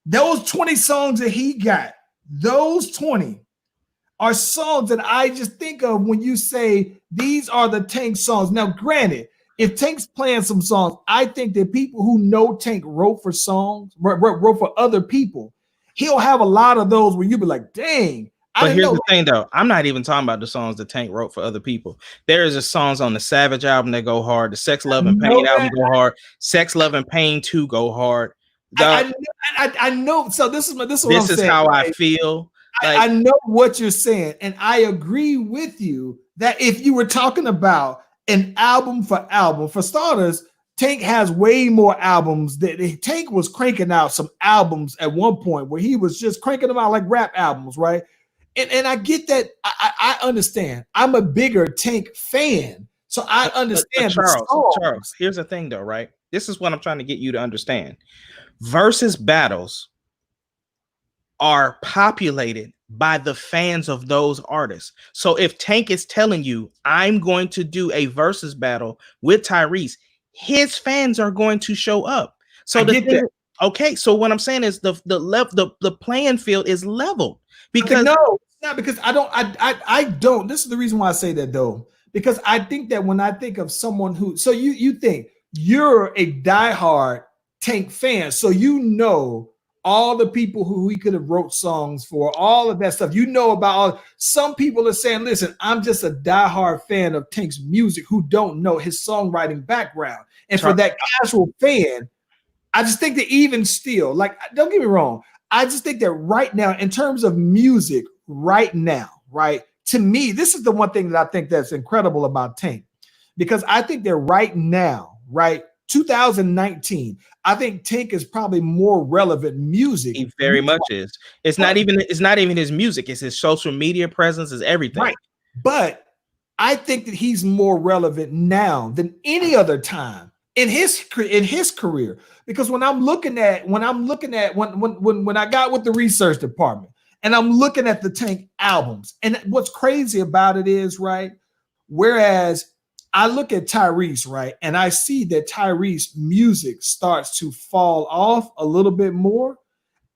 Those 20 songs that he got, those 20 are songs that I just think of when you say these are the Tank songs. Now, granted, if Tank's playing some songs, I think that people who know Tank wrote for other people, he'll have a lot of those where you'll be like, dang. But here's the thing, though. I'm not even talking about the songs that Tank wrote for other people. There is songs on the Savage album that go hard. The Sex, Love, and Pain album go hard. Sex, Love, and Pain 2 go hard. I know. So this is what I'm saying. This is how I feel. Like, I know what you're saying, and I agree with you that if you were talking about an album, for starters, Tank has way more albums. Tank was cranking out some albums at one point where he was just cranking them out like rap albums, right? And I get that. I understand. I'm a bigger Tank fan, so I understand. Charles, here's the thing, though, right? This is what I'm trying to get you to understand. Versus battles are populated by the fans of those artists. So if Tank is telling you, I'm going to do a versus battle with Tyrese, his fans are going to show up. So okay, so what I'm saying is the playing field is leveled. Because no, it's not, because I don't. This is the reason why I say that, though, because I think that when I think of someone who, so you think you're a diehard Tank fan, so you know all the people who he could have wrote songs for, all of that stuff. You know about all. Some people are saying, listen, I'm just a diehard fan of Tank's music who don't know his songwriting background. And for that casual fan, I just think that even still, like, don't get me wrong, I just think that right now, in terms of music, right now, right, to me, this is the one thing that I think that's incredible about Tank, because I think that right now, right, 2019, I think Tank is probably more relevant music. He very much is. It's not even his music, it's his social media presence, is everything. Right. But I think that he's more relevant now than any other time in his career. Because when I got with the research department and I'm looking at the Tank albums, and what's crazy about it is, right, whereas I look at Tyrese, right, and I see that Tyrese music starts to fall off a little bit more.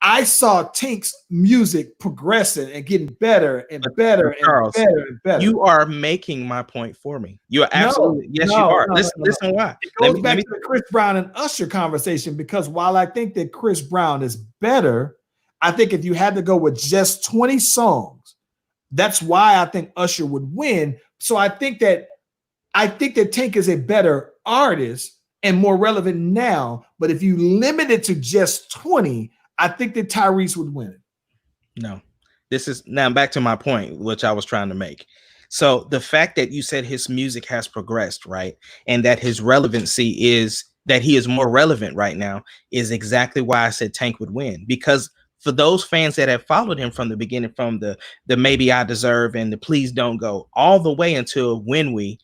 I saw Tank's music progressing and getting better and better and better and better. You are making my point for me. You are absolutely, yes, you are. Listen why. It goes back to the Chris Brown and Usher conversation, because while I think that Chris Brown is better, I think if you had to go with just 20 songs, that's why I think Usher would win. So I think that Tank is a better artist and more relevant now. But if you limit it to just 20, I think that Tyrese would win it. No, this is now back to my point, which I was trying to make. So the fact that you said his music has progressed, right, and that his relevancy is that he is more relevant right now is exactly why I said Tank would win. Because for those fans that have followed him from the beginning, from the Maybe I Deserve and the Please Don't Go, all the way until When We,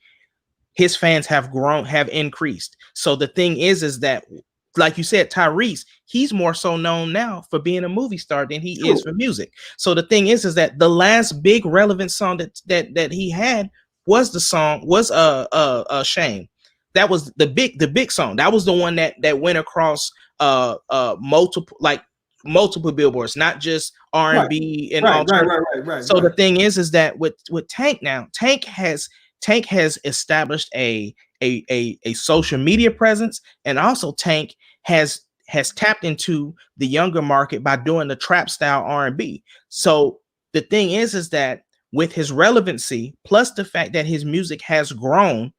his fans have grown, have increased. So the thing is that, like you said, Tyrese, he's more so known now for being a movie star than he is for music. So the thing is that the last big relevant song that he had was Shame. That was the big song. That was the one that went across multiple, like multiple billboards, not just R&B and alternative. Right. So the thing is that with Tank now, Tank has established a social media presence, and also Tank has tapped into the younger market by doing the trap style R&B. So the thing is that with his relevancy, plus the fact that his music has grown,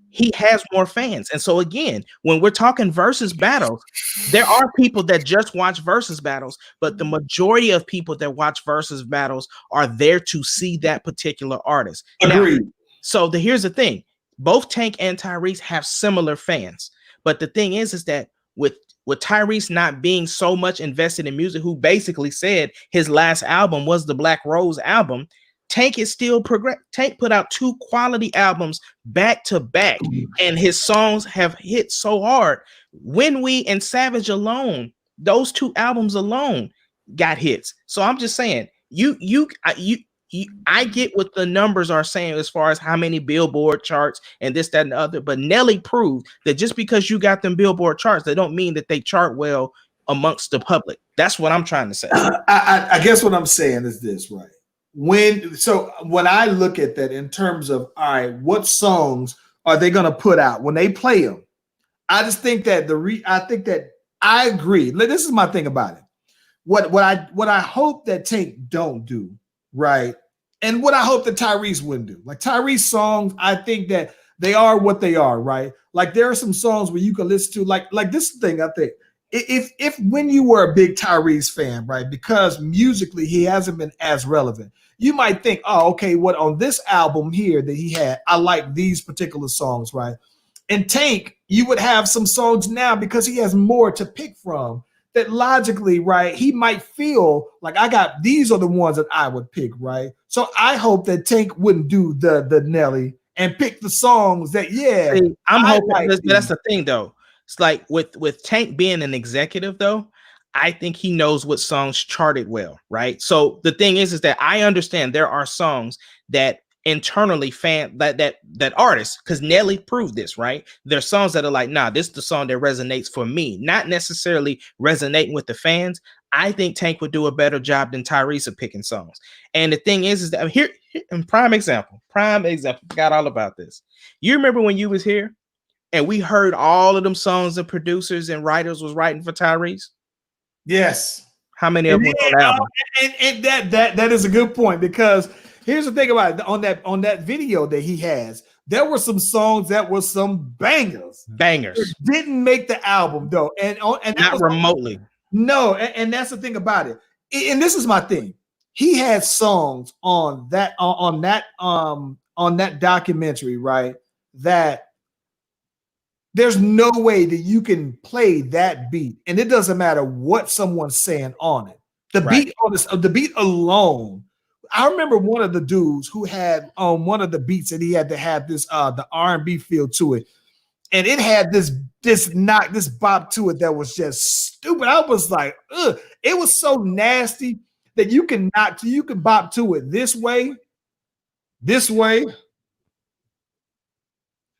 he has more fans. And so again, when we're talking versus battles, there are people that just watch versus battles, but the majority of people that watch versus battles are there to see that particular artist. Agreed. Now, so here's the thing. Both Tank and Tyrese have similar fans. But the thing is that with Tyrese not being so much invested in music, who basically said his last album was the Black Rose album, Tank is still progress. Tank put out 2 quality albums back to back, and his songs have hit so hard. When We and Savage alone, those 2 albums alone got hits. So I'm just saying, I get what the numbers are saying as far as how many Billboard charts and this, that, and the other. But Nelly proved that just because you got them Billboard charts, they don't mean that they chart well amongst the public. That's what I'm trying to say. I guess what I'm saying is this, right? When I look at that in terms of, all right, what songs are they going to put out when they play them? I just think that I agree. This is my thing about it. What I hope that Tank don't do, right? And what I hope that Tyrese wouldn't do. Like Tyrese songs, I think that they are what they are, right? Like there are some songs where you can listen to, like this thing, I think. If when you were a big Tyrese fan, right, because musically he hasn't been as relevant, you might think, oh, okay, what on this album here that he had, I like these particular songs, right? And Tank, you would have some songs now because he has more to pick from that logically, right, he might feel like these are the ones that I would pick, right? So I hope that Tank wouldn't do the Nelly and pick the songs that, I'm hoping that's the thing though. It's like with Tank being an executive though, I think he knows what songs charted well, right? So the thing is that I understand there are songs that internally that artists, because Nelly proved this, right? There's songs that are like, nah, this is the song that resonates for me, not necessarily resonating with the fans. I think Tank would do a better job than Tyrese of picking songs. And the thing is that here prime example, forgot all about this. You remember when you was here and we heard all of them songs and producers and writers was writing for Tyrese? Yes. How many of them on the album? And that is a good point, because here's the thing about it. On that video that he has, there were some songs that were some bangers. It didn't make the album though, and not remotely. No, and that's the thing about it. And this is my thing. He had songs on that documentary, right? That there's no way that you can play that beat, and it doesn't matter what someone's saying on it. The beat alone. I remember one of the dudes who had one of the beats that he had to have this the R&B feel to it, and it had this bop to it that was just stupid. I was like, ugh. It was so nasty that you can bop to it this way.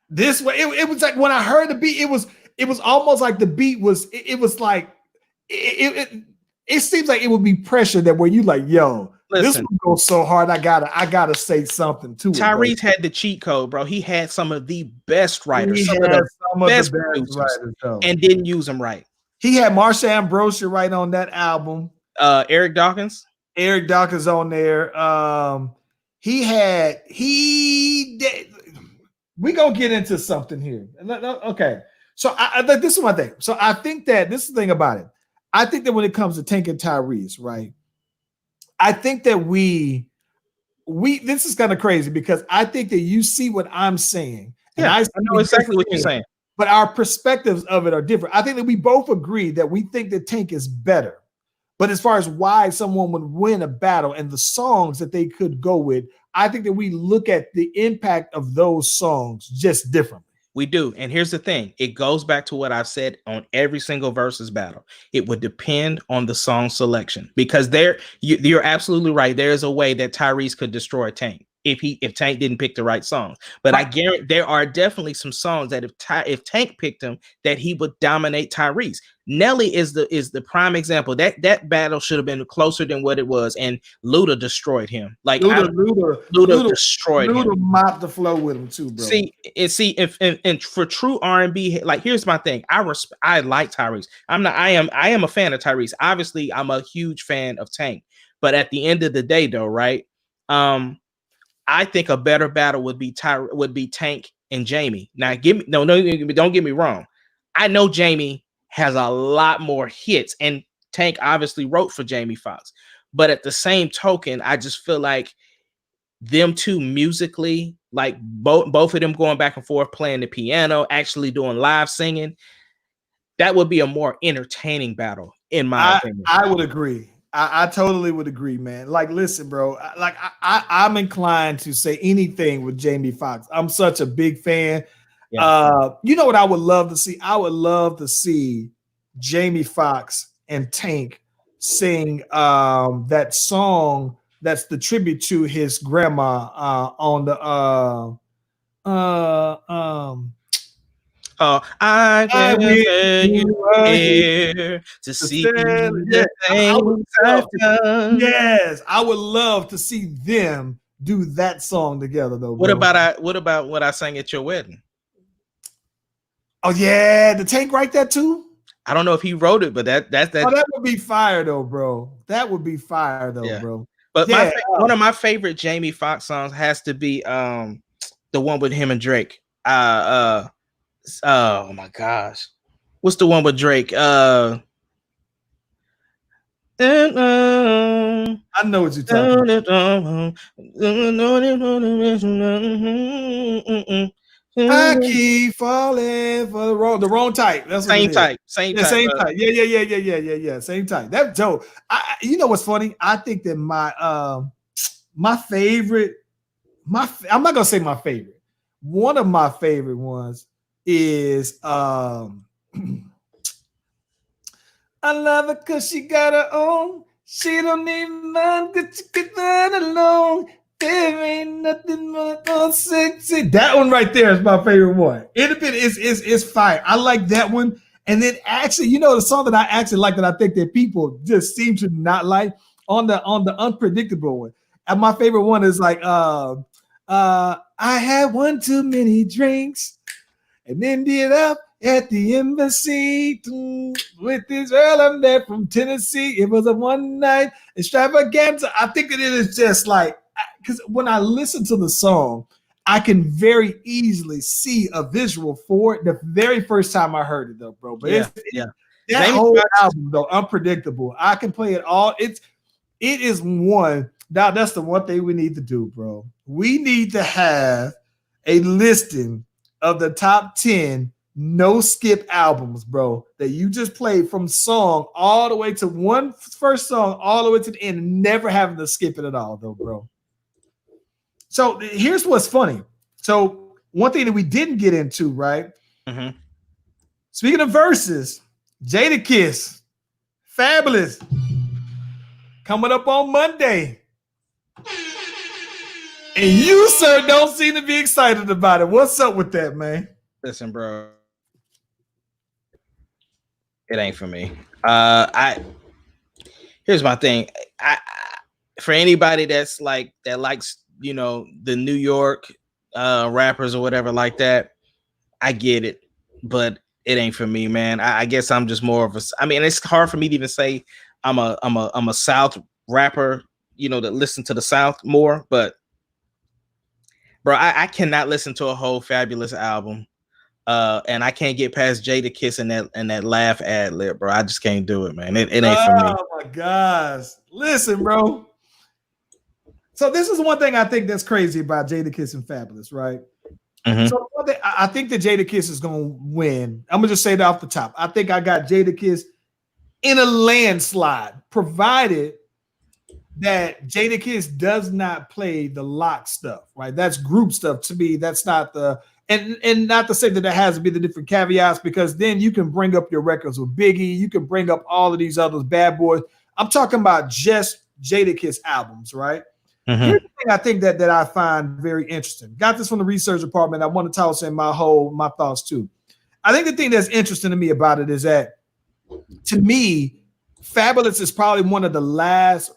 It was like when I heard the beat, it was almost like the beat was it seems like it would be pressure that where you like, yo, listen, this one goes so hard, I gotta say something to it. Tyrese had the cheat code, bro. He had some of the best writers, some of the best producers, and didn't use them right. He had Marsha Ambrosius right on that album. Eric Dawkins on there. We gonna get into something here. Okay, so this is my thing. So I think that this is the thing about it. I think that when it comes to Tank and Tyrese, right? I think that we this is kind of crazy, because I think that you see what I'm saying. Yeah, I know exactly what you're saying. But our perspectives of it are different. I think that we both agree that we think that Tank is better. But as far as why someone would win a battle and the songs that they could go with, I think that we look at the impact of those songs just differently. We do. And here's the thing. It goes back to what I've said on every single versus battle. It would depend on the song selection, because you're absolutely right. There's a way that Tyrese could destroy Tank. if Tank didn't pick the right songs. But I guarantee there are definitely some songs that if Tank picked them, that he would dominate Tyrese. Nelly is the prime example. That battle should have been closer than what it was, and Luda destroyed him. Like Luda destroyed him. Luda mopped the flow with him too, bro. And for true R&B, like here's my thing. I like Tyrese. I am a fan of Tyrese. Obviously, I'm a huge fan of Tank. But at the end of the day, though, right? I think a better battle would be Tank and Jamie. Now, don't get me wrong. I know Jamie has a lot more hits, and Tank obviously wrote for Jamie Foxx. But at the same token, I just feel like them two musically, like both of them going back and forth, playing the piano, actually doing live singing, that would be a more entertaining battle, in my opinion. I would agree. I totally would agree, man. Like, listen, bro. Like, I'm inclined to say anything with Jamie Foxx. I'm such a big fan. Yeah. You know what I would love to see? I would love to see Jamie Foxx and Tank sing that song that's the tribute to his grandma on the I wish you were here to see the things I've done. Yes, I would love to see them do that song together, though. What about what I sang at your wedding? Oh yeah, the Tank write that too? I don't know if he wrote it, but that. Oh, that would be fire though, bro. That would be fire though, bro. But one of my favorite Jamie Foxx songs has to be the one with him and Drake. Oh my gosh, what's the one with Drake? I know what you're talking about. I keep falling for the wrong type. That's same type. Same type. Yeah. Same type. That's dope. You know what's funny? I think that my favorite, I'm not gonna say my favorite. One of my favorite ones is I love her because she got her own. She don't need none because she get that alone. There ain't nothing more sexy. That one right there is my favorite one. Independent is fire. I like that one. And then actually, you know, the song that I actually like that I think that people just seem to not like on the unpredictable one. And my favorite one is like I had one too many drinks and ended up at the embassy with this girl I met from Tennessee. It was a one night extravaganza. I think that it is just like, because when I listen to the song, I can very easily see a visual for it the very first time I heard it, though, bro. But that whole album, though, Unpredictable, I can play it all. It is one. Now, that's the one thing we need to do, bro. We need to have a listing of the top 10 no skip albums, bro, that you just played from song all the way to one first song all the way to the end, never having to skip it at all, though, bro. So here's what's funny. So one thing that we didn't get into, right? Mm-hmm. Speaking of verses, Jadakiss, Fabulous, coming up on Monday. And you, sir, don't seem to be excited about it. What's up with that, man? Listen, bro. It ain't for me. Here's my thing. For anybody that likes, you know, the New York rappers or whatever like that, I get it, but it ain't for me, man. I guess I'm just more of a. I mean, it's hard for me to even say I'm a South rapper, you know, that listen to the South more. But bro, I cannot listen to a whole Fabulous album, and I can't get past Jadakiss and that laugh ad lib, bro. I just can't do it, man. It ain't for me. Oh my gosh, listen, bro. So this is one thing I think that's crazy about Jadakiss and Fabulous, right? Mm-hmm. So I think that Jadakiss is going to win. I'm going to just say that off the top. I think I got Jadakiss in a landslide, provided that Jadakiss does not play the lock stuff, right? That's group stuff to me. That's not the and not to say that has to be the different caveats, because then you can bring up your records with Biggie. You can bring up all of these others, Bad Boys. I'm talking about just Jadakiss albums, right? Here's the thing I think that I find very interesting. Got this from the research department. I want to toss in my thoughts too. I think the thing that's interesting to me about it is that, to me, Fabulous is probably one of the last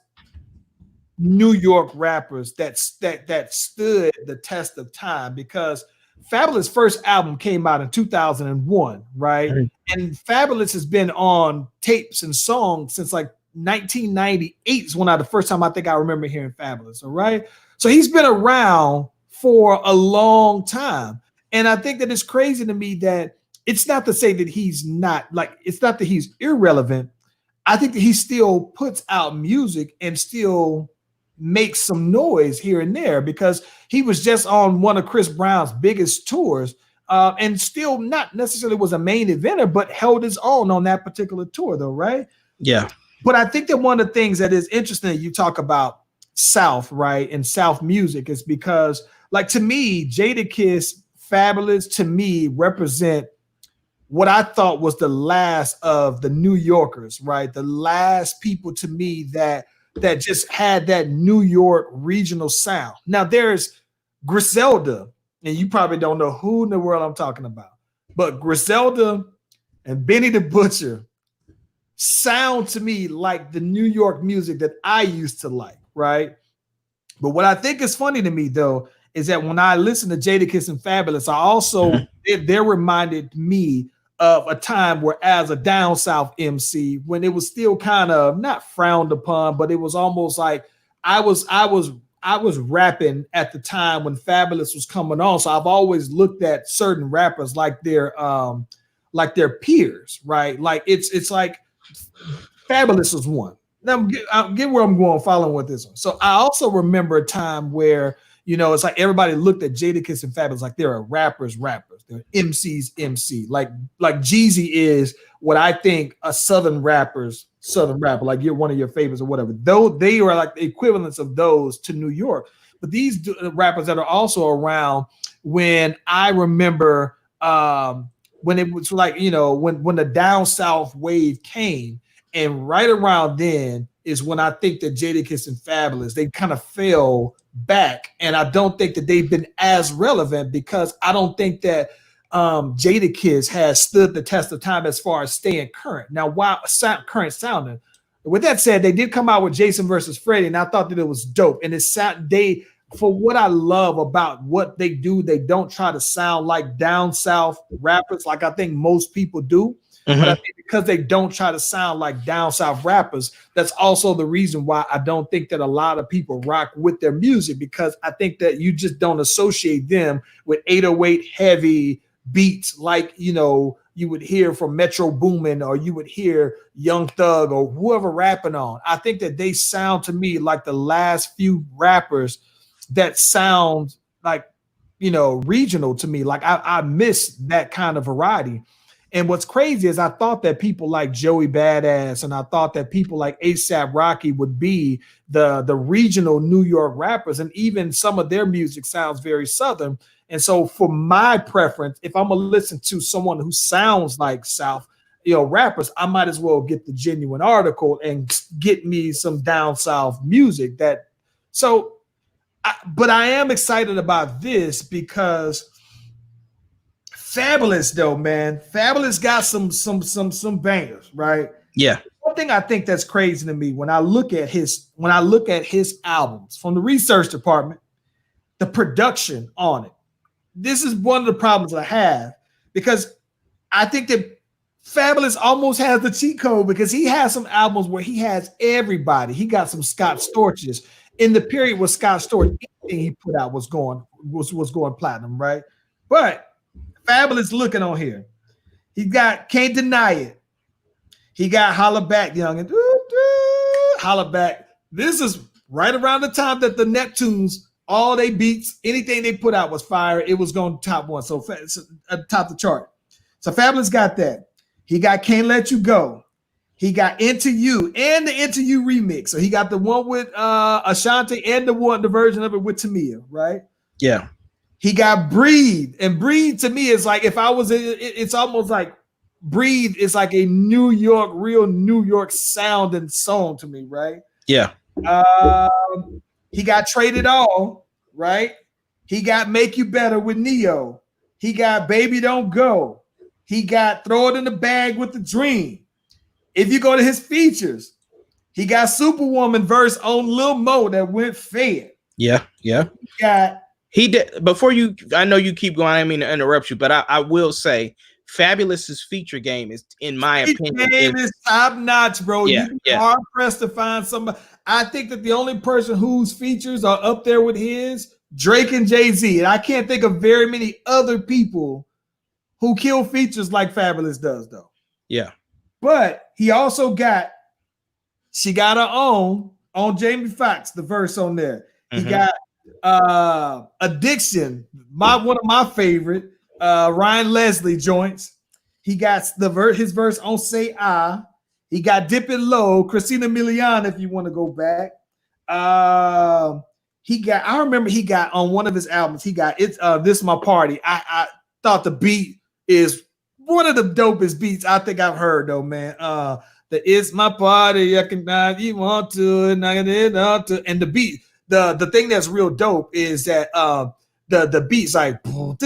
New York rappers that stood the test of time, because Fabulous' first album came out in 2001, right? And Fabulous has been on tapes and songs since like 1998 is the first time I think I remember hearing Fabulous, all right? So he's been around for a long time. And I think that it's crazy to me that it's not to say that he's not, like, it's not that he's irrelevant. I think that he still puts out music and still makes some noise here and there, because he was just on one of Chris Brown's biggest tours, and still not necessarily was a main eventer, but held his own on that particular tour though, right? Yeah. But I think that one of the things that is interesting, you talk about South, right, and South music, is because, like, to me, Jadakiss, Fabulous, to me, represent what I thought was the last of the New Yorkers, right? The last people, to me, that just had that New York regional sound. Now there's Griselda, and you probably don't know who in the world I'm talking about, but Griselda and Benny the Butcher sound to me like the New York music that I used to like, right? But what I think is funny to me though is that when I listen to Jadakiss and Fabulous, I also they're reminded me of a time where, as a down south MC, when it was still kind of not frowned upon, but it was almost like I was rapping at the time when Fabulous was coming on. So I've always looked at certain rappers like their peers, right? Like it's like Fabulous was one. Now I'll get where I'm going following with this one. So I also remember a time where, you know, it's like everybody looked at Jadakiss and Fabulous like they're rappers. They're MCs, MC. Like Jeezy is what I think a Southern rapper, like you're one of your favorites or whatever. Though they are like the equivalents of those to New York. But these rappers that are also around when I remember when it was like, you know, when the down south wave came, and right around then is when I think that Jadakiss and Fabulous, they kind of fell back, and I don't think that they've been as relevant, because I don't think that Jadakiss has stood the test of time as far as staying current. Now, while current sounding, with that said, they did come out with Jason versus Freddie, and I thought that it was dope. And for what I love about what they do, they don't try to sound like down south rappers like I think most people do. But I think because they don't try to sound like down south rappers, that's also the reason why I don't think that a lot of people rock with their music, because I think that you just don't associate them with 808 heavy beats like, you know, you would hear from Metro Boomin, or you would hear Young Thug or whoever rapping on. I think that they sound to me like the last few rappers that sound like, you know, regional to me. Like I miss that kind of variety. And what's crazy is I thought that people like Joey Badass, and I thought that people like A$AP Rocky would be the regional New York rappers, and even some of their music sounds very Southern. And so for my preference, if I'm gonna listen to someone who sounds like South, you know, rappers, I might as well get the Genuine article and get me some down South music. But I am excited about this because Fabulous though, man. Fabulous got some bangers, right? Yeah. One thing I think that's crazy to me when I look at his albums from the research department, the production on it. This is one of the problems I have, because I think that Fabulous almost has the cheat code, because he has some albums where he has everybody. He got some Scott Storches in the period where Scott Storch, anything he put out was going platinum, right? But Fabulous looking on here. He got Can't Deny It. He got Holla Back, Young, and Holla Back. This is right around the time that the Neptunes, all they beats, anything they put out was fire. It was going top one, so top the chart. So Fabulous got that. He got Can't Let You Go. He got Into You and the Into You remix. So he got the one with Ashanti and the version of it with Tamia, right? Yeah. He got Breathe, and Breathe to me is like, if I was, it's almost like Breathe is like a real New York sound and song to me, right? Yeah. He got Traded All, right? He got Make You Better with Neo. He got Baby Don't Go. He got Throw It in the Bag with the Dream. If you go to his features, he got Superwoman verse on Lil Mo that went fed. Yeah. He did. Before you, I know you keep going. I didn't mean to interrupt you, but I will say, Fabulous's feature game is, in my opinion, is top notch, bro. Yeah, You'd be hard pressed to find somebody. I think that the only person whose features are up there with his, Drake and Jay-Z, and I can't think of very many other people who kill features like Fabulous does, though. Yeah. But he also got She Got Her Own on Jamie Foxx, the verse on there. He got Addiction, one of my favorite Ryan Leslie joints. He got his verse on Say I. He got Dip It Low, Christina Milian, if you want to go back. I remember he got on one of his albums, he got This Is My Party. I thought the beat is one of the dopest beats I think I've heard, though, man. The It's My Party, I can if you want to, and I get up to, and the beat. The thing that's real dope is that the beats like, and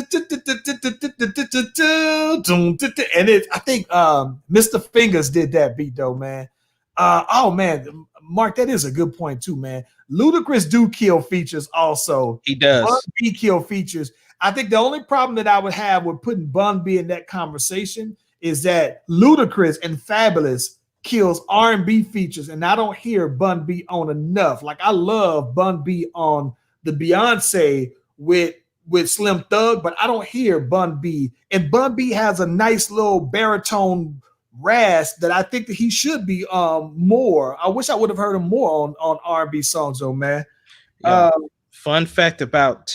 I think Mr. Fingers did that beat, though, man. Oh man, Mark, that is a good point too, man. Ludacris do kill features also. He does. Bun B kill features. I think the only problem that I would have with putting Bun B in that conversation is that Ludacris and Fabulous kills R&B features, and I don't hear Bun B on enough. Like, I love Bun B on the Beyonce with Slim Thug, but I don't hear Bun B. And Bun B has a nice little baritone rasp that I think that he should be more. I wish I would have heard him more on R&B songs, though, man. Yeah. Fun fact about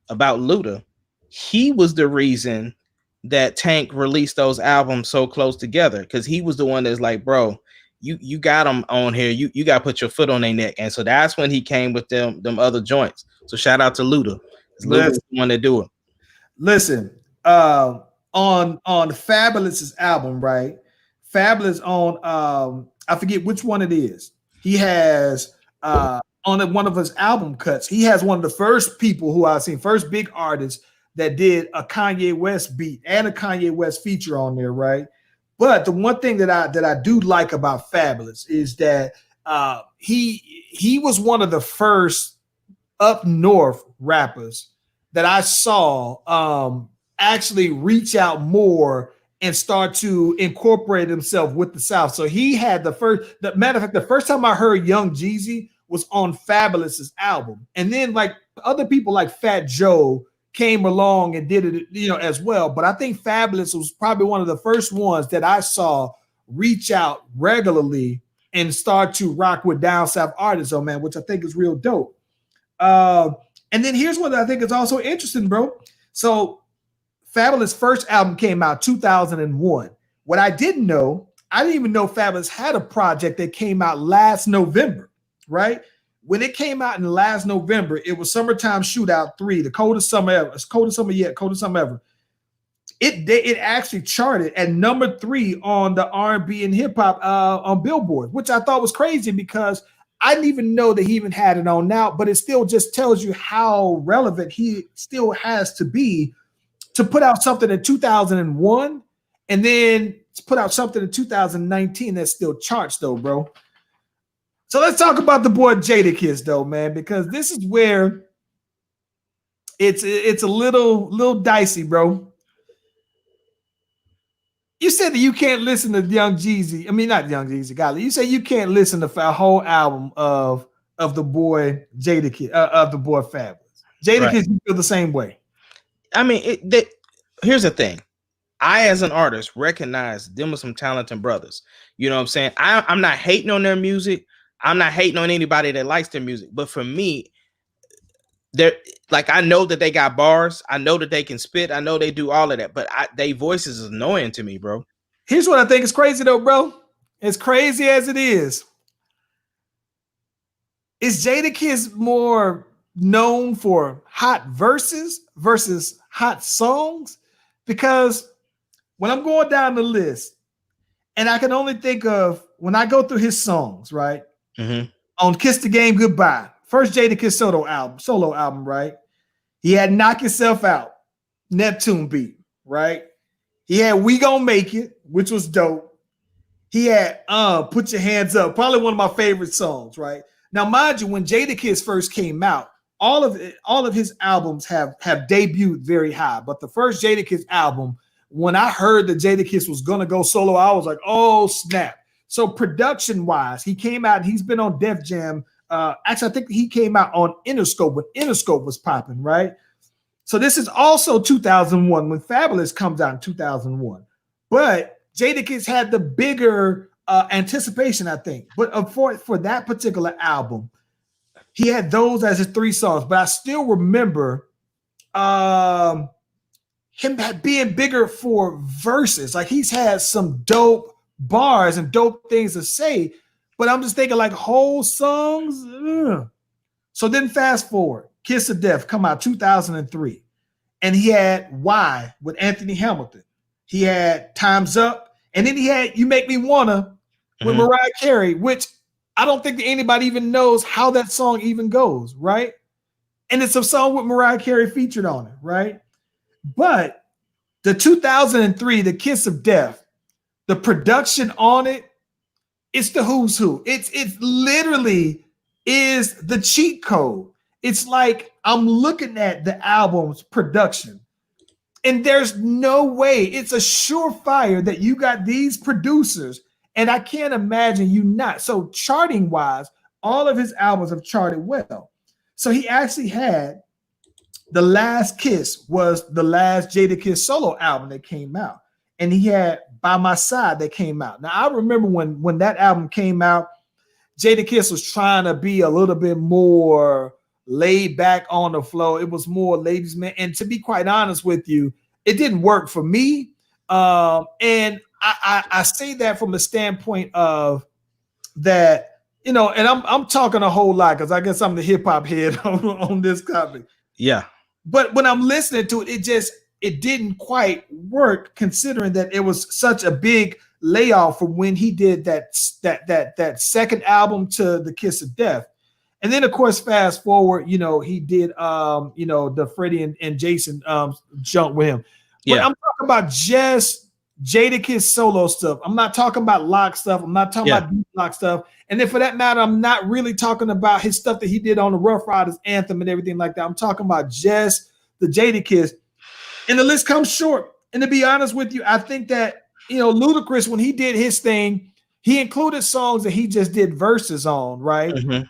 about Luda, he was the reason that Tank released those albums so close together, because he was the one that's like, bro, you got them on here, you got to put your foot on their neck. And so that's when he came with them other joints. So shout out to Luda. Luda's the one to do it. Listen, on Fabulous's album, right? Fabulous on I forget which one it is. He has on one of his album cuts, he has one of the first people who I've seen, first big artists that did a Kanye West beat and a Kanye West feature on there, right? But the one thing that I do like about Fabulous is that he was one of the first up north rappers that I saw actually reach out more and start to incorporate himself with the South. So he had matter of fact, the first time I heard Young Jeezy was on Fabulous's album. And then like other people like Fat Joe came along and did it, as well. But I think Fabulous was probably one of the first ones that I saw reach out regularly and start to rock with down south artists, man, which I think is real dope. And then here's what I think is also interesting, bro. So Fabulous' first album came out 2001. What I didn't know, I didn't even know Fabulous had a project that came out last November, right? When it came out in last November, it was Summertime Shootout 3, the coldest summer ever. It's coldest summer yet, coldest summer ever. It actually charted at number 3 on the R&B and hip hop on Billboard, which I thought was crazy because I didn't even know that he even had it on now, but it still just tells you how relevant he still has to be to put out something in 2001 and then to put out something in 2019 that still charts, though, bro. So let's talk about the boy Jadakiss, though, man, because this is where it's a little dicey, bro. You said that you can't listen to Young Jeezy. I mean, not Young Jeezy, golly. You say you can't listen to a whole album of the boy Jadakiss, of the boy Fabulous. Jadakiss, right. You feel the same way. I mean, here's the thing. I, as an artist, recognize them as some talented brothers. You know what I'm saying? I'm not hating on their music. I'm not hating on anybody that likes their music. But for me, they're like, I know that they got bars. I know that they can spit. I know they do all of that. But their voice is annoying to me, bro. Here's what I think is crazy, though, bro. As crazy as it is Jadakiss more known for hot verses versus hot songs? Because when I'm going down the list, and I can only think of when I go through his songs, right? Mm-hmm. on Kiss the Game Goodbye. First Jadakiss solo album, right? He had Knock Yourself Out, Neptune beat, right? He had We Gon' Make It, which was dope. He had Put Your Hands Up, probably one of my favorite songs, right? Now, mind you, when Jadakiss first came out, all of his albums have debuted very high. But the first Jadakiss album, when I heard that Jadakiss was gonna go solo, I was like, oh snap. So production-wise, he came out and he's been on Def Jam. Actually, I think he came out on Interscope when Interscope was popping, right? So this is also 2001 when Fabulous comes out in 2001. But Jadakiss had the bigger anticipation, I think. But for that particular album, he had those as his 3 songs. But I still remember him being bigger for verses. Like he's had some dope bars and dope things to say. But I'm just thinking like whole songs. Ugh. So then fast forward, Kiss of Death come out 2003. And he had Why with Anthony Hamilton. He had Time's Up. And then he had You Make Me Wanna with Mariah Carey, which I don't think that anybody even knows how that song even goes, right? And it's a song with Mariah Carey featured on it, right? But the 2003, The Kiss of Death, the production on it, it's the who's who. It's literally is the cheat code. It's like I'm looking at the album's production, and there's no way. It's a surefire that you got these producers, and I can't imagine you not. So charting wise, all of his albums have charted well. So he actually had The Last Kiss was the last Jadakiss solo album that came out, and he had By My Side that came out. Now I remember when that album came out, Jadakiss was trying to be a little bit more laid back on the flow. It was more ladies' man. And to be quite honest with you, it didn't work for me. And I say that from the standpoint of that, you know, and I'm talking a whole lot because I guess I'm the hip hop head on this topic. Yeah. But when I'm listening to it, it didn't quite work considering that it was such a big layoff from when he did that second album to The Kiss of Death. And then, of course, fast forward, you know, he did, the Freddie and Jason jump with him. But I'm talking about just Jadakiss solo stuff. I'm not talking about Lock stuff. I'm not talking about Deep Lock stuff. And then for that matter, I'm not really talking about his stuff that he did on the Rough Riders anthem and everything like that. I'm talking about just the Jadakiss. And the list comes short. And to be honest with you, I think that, you know, Ludacris, when he did his thing, he included songs that he just did verses on, right? Mm-hmm.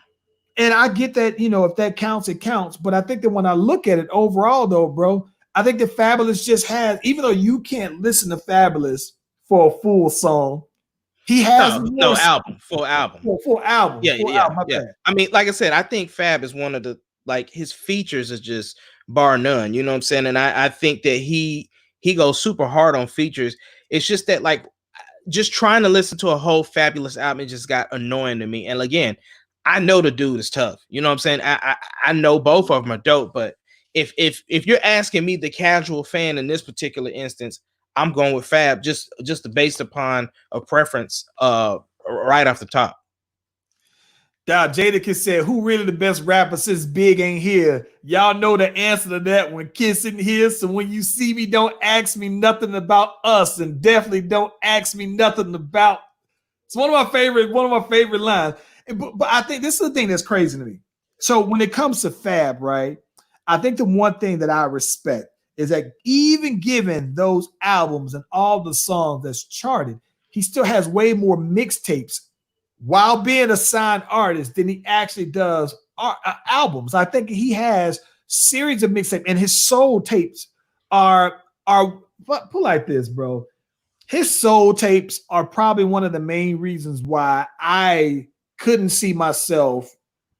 And I get that, you know, if that counts, it counts. But I think that when I look at it overall, though, bro, I think that Fabulous just has, even though you can't listen to Fabulous for a full song, he has full album. Full album. Yeah. I mean, like I said, I think Fab is one of the, like, his features is just bar none. You know what I'm saying? And I think that he goes super hard on features. It's just that, like, just trying to listen to a whole Fabulous album, it just got annoying to me. And again, I know the dude is tough. You know what I'm saying? I know both of them are dope, but if you're asking me, the casual fan in this particular instance, I'm going with Fab just based upon a preference right off the top. Jadakiss said, who really the best rapper since Big ain't here? Y'all know the answer to that when Kiss isn't here. So when you see me, don't ask me nothing about us, and definitely don't ask me nothing about. It's one of my favorite lines. But I think this is the thing that's crazy to me. So when it comes to Fab, right, I think the one thing that I respect is that even given those albums and all the songs that's charted, he still has way more mixtapes while being a signed artist than he actually does albums. I think he has series of mixtapes, and his soul tapes are put like this, bro. His soul tapes are probably one of the main reasons why I couldn't see myself,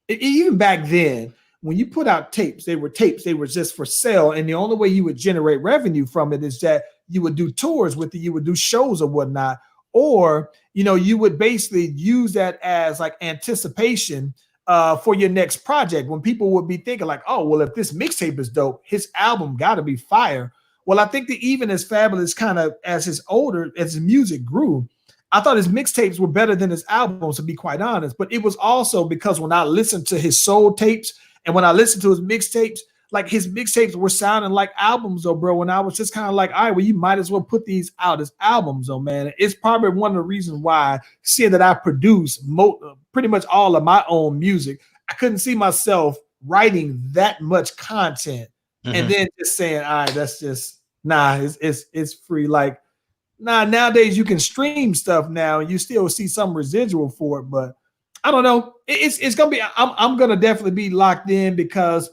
even back then, when you put out tapes, they were just for sale. And the only way you would generate revenue from it is that you would do tours with it, you would do shows or whatnot, or, you know, you would basically use that as like anticipation for your next project, when people would be thinking like, oh, well, if this mixtape is dope, his album got to be fire. Well, I think that even as Fabulous kind of, as his music grew, I thought his mixtapes were better than his albums, to be quite honest. But it was also because when I listened to his soul tapes and when I listened to his mixtapes, like his mixtapes were sounding like albums, though, bro. And I was just kind of like, all right, well, you might as well put these out as albums, though, man. It's probably one of the reasons why, seeing that I produce pretty much all of my own music, I couldn't see myself writing that much content and then just saying, all right, that's just it's free. Like, nowadays you can stream stuff now and you still see some residual for it, but I don't know. It's gonna be. I'm gonna definitely be locked in because,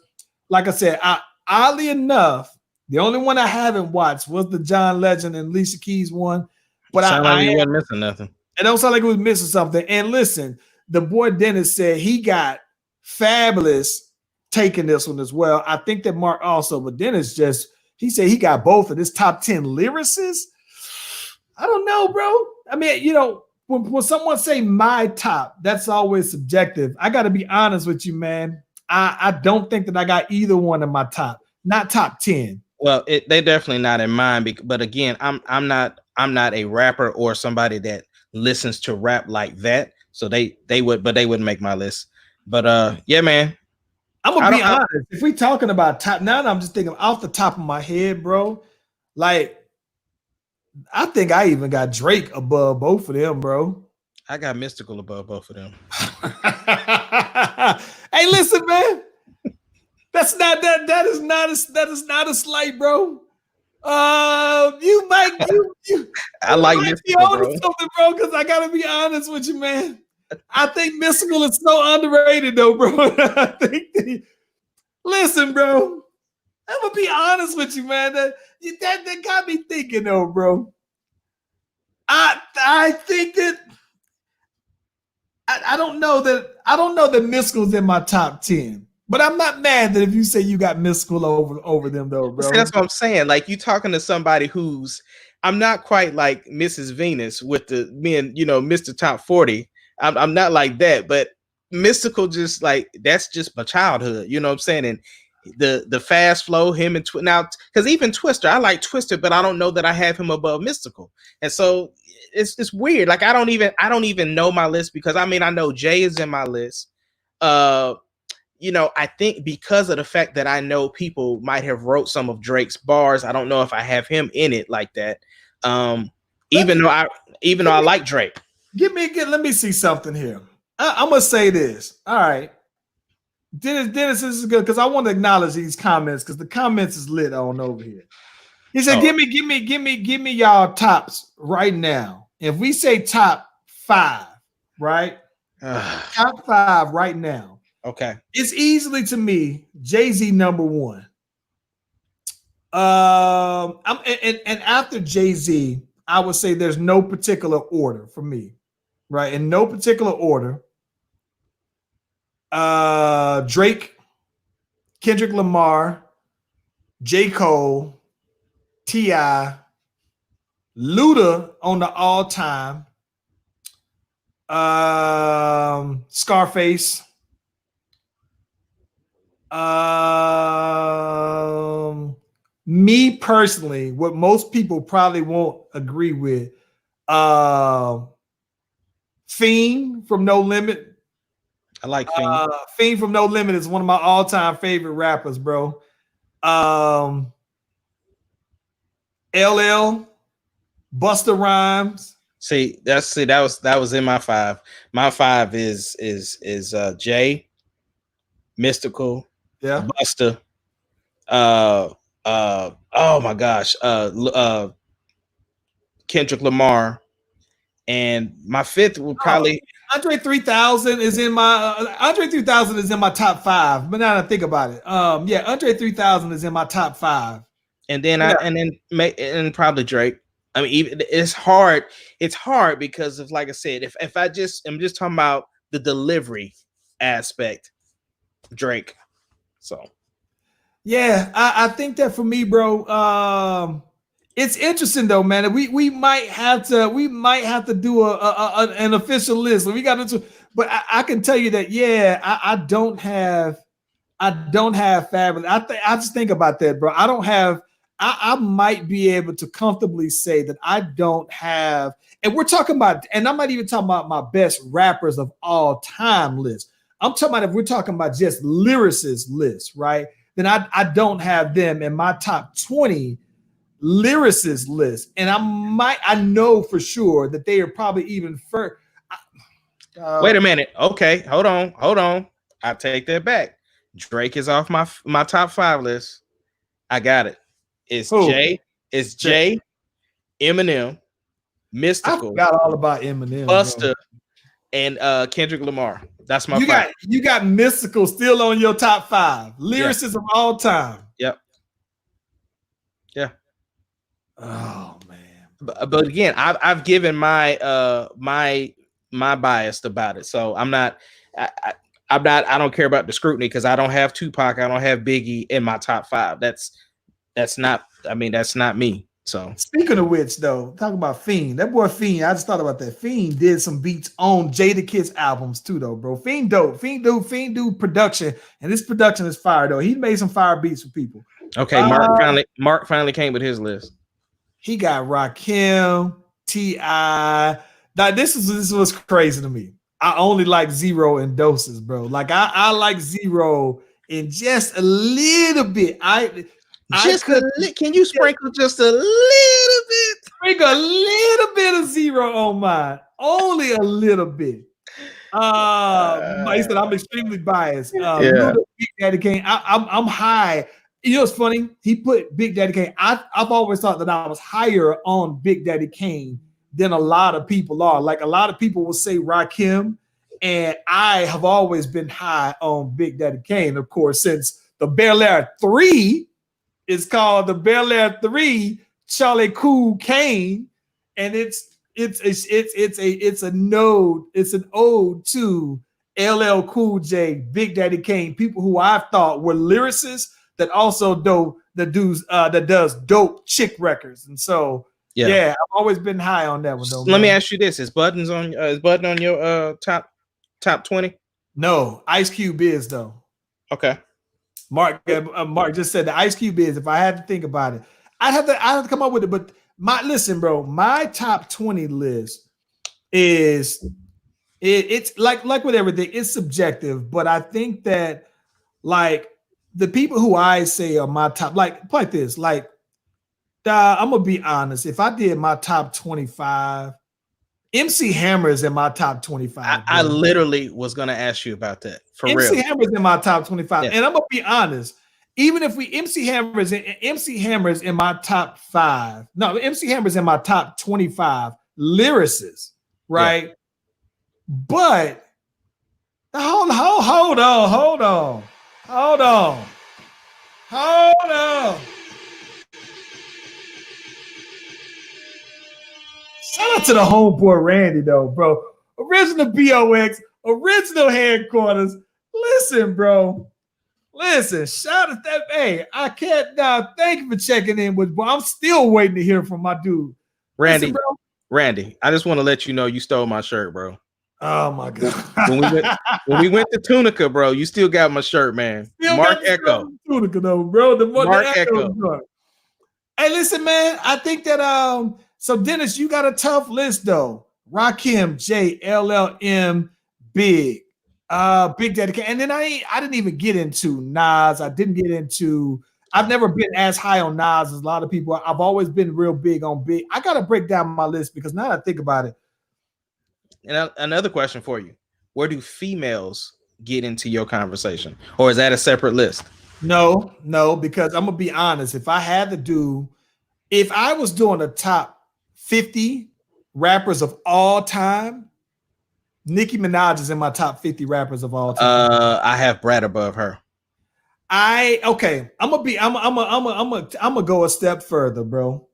like I said, oddly enough, the only one I haven't watched was the John Legend and Alicia Keys one. But I wasn't missing nothing. It don't sound like it was missing something. And listen, the boy Dennis said he got Fabulous taking this one as well. I think that Mark also, but Dennis he said he got both of this top 10 lyricists. I don't know, bro. I mean, you know, when someone say my top, that's always subjective. I got to be honest with you, man. I don't think that I got either one in my top, not top 10. Well, they're definitely not in mine. But again, I'm not a rapper or somebody that listens to rap like that. So they wouldn't make my list. But yeah, man. I'm gonna be honest. If we talking about top, now I'm just thinking off the top of my head, bro. Like, I think I even got Drake above both of them, bro. I got Mystical above both of them. Hey, listen, man. That is not a slight, bro. You might I like Mystical, bro. Something, bro, because I gotta be honest with you, man. I think Mystical is so underrated, though, bro. Listen, bro. I'm gonna be honest with you, man. That got me thinking, though, bro. I think that I don't know that Mystical's in my top 10. But I'm not mad that if you say you got Mystical over them, though, bro. See, that's what I'm saying. Like, you talking to somebody who's, I'm not quite like Mrs. Venus with the men, you know, Mr. Top 40. I'm not like that, but Mystical, just like, that's just my childhood. You know what I'm saying? And the fast flow, him and now, because even Twister, I like Twister, but I don't know that I have him above Mystical. And so it's weird. Like, I don't even know my list, because I mean, I know Jay is in my list. You know, I think because of the fact that I know people might have wrote some of Drake's bars, I don't know if I have him in it like that. Even though I like Drake. Let me see something here. I'm gonna say this. All right. Dennis, this is good because I want to acknowledge these comments because the comments is lit on over here. He said, give me y'all tops right now. If we say top 5, right? Top 5 right now. Okay. It's easily, to me, Jay-Z number 1. And after Jay-Z, I would say there's no particular order for me, right? In no particular order. Drake, Kendrick Lamar, J. Cole, T.I., Luda on the all-time, Scarface, me personally, what most people probably won't agree with, Fiend from No Limit. I like Fiend. Fiend from No Limit is one of my all-time favorite rappers, bro. LL, Busta Rhymes. That was in my 5. My 5 is Jay, Mystical, yeah, Busta, oh my gosh, Kendrick Lamar, and my 5th would probably Andre 3000 is in my Andre 3000 is in my top 5. But now that I think about it, yeah, Andre 3000 is in my top 5. And then and probably Drake. I mean, even it's hard. It's hard because of, like I said, if I'm just talking about the delivery aspect, Drake. So yeah, I think that for me, bro, it's interesting though, man. We might have to do an official list. We got to, but I can tell you that I don't have Fabulous. I just think about that, bro. I don't have I might be able to comfortably say that I don't have, and we're talking about, and I'm not even talking about my best rappers of all time list. I'm talking about if we're talking about just lyricists list, right? Then I don't have them in my top 20 lyricist list. And I know for sure that they are probably even first. Wait a minute. Okay, hold on. I take that back. Drake is off my top 5 list. I got it. It's who? Jay, Eminem, I Mystical, forgot all about Eminem, Busta, bro. and Kendrick Lamar. That's my You 5. you got Mystical still on your top 5 lyricists of all time. Yep. Yeah. Oh man. But again, I've given my my bias about it, so I'm not. I'm not. I don't care about the scrutiny because I don't have Tupac. I don't have Biggie in my top 5. That's not. I mean, that's not me. So speaking of which, though, talking about Fiend, that boy Fiend, I just thought about that. Fiend did some beats on Jada Kiss albums too, though, bro. Fiend dope. Fiend do production, and this production is fire though. He made some fire beats for people. okay, Mark finally came with his list. He got Rakim, T.I. Now this was crazy to me. I only like Zero in doses, bro. Like I like Zero in just a little bit. Can you sprinkle just a little bit? Sprinkle a little bit of Zero on mine. Only a little bit. He said I'm extremely biased. Yeah. Big Daddy Kane. I'm high. You know what's funny? He put Big Daddy Kane. I've always thought that I was higher on Big Daddy Kane than a lot of people are. Like a lot of people will say Rakim, and I have always been high on Big Daddy Kane. Of course, since the Bel Air 3 is called the Bel Air 3 Charlie Cool Kane, and it's an ode to LL Cool J, Big Daddy Kane, people who I thought were lyricists that also that does dope chick records. And so yeah, I've always been high on that one though. Let me ask you this: is Button on your top 20? No, Ice Cube is though. Okay. Mark just said the Ice Cube is. If I had to think about it, I'd have to come up with it. But listen, bro, my top 20 list is it's like with everything, it's subjective. But I think that like the people who I say are my top, like this, like I'm gonna be honest. If I did my top 25, MC Hammer is in my top 25. I literally was gonna ask you about that. For MC real. MC Hammer is in my top 25, and I'm gonna be honest. Even if MC Hammer is in my top 5. No, MC Hammer is in my top 25 lyricists, right? Yeah. But hold on. Shout out to the homeboy Randy though, bro. Original BOX, original headquarters. Listen, bro. Listen, shout out that. Hey, I can't. Thank you for checking in with. But I'm still waiting to hear from my dude, Randy. Listen, bro. Randy, I just want to let you know you stole my shirt, bro. Oh my god! when we went to Tunica, bro, you still got my shirt, man. Still Mark Echo, Tunica though, bro. Mark Echo. Hey, listen, man. I think that So Dennis, you got a tough list though. Rakim, J, LLM, Big. Big Daddy Kane. And then I didn't even get into Nas. I've never been as high on Nas as a lot of people. I've always been real big on Big. I got to break down my list because now that I think about it. And another question for you. Where do females get into your conversation? Or is that a separate list? No, because I'm going to be honest. If I was doing a top 50 rappers of all time, Nicki Minaj is in my top 50 rappers of all time. I have Brad above her. I'm gonna go a step further, bro.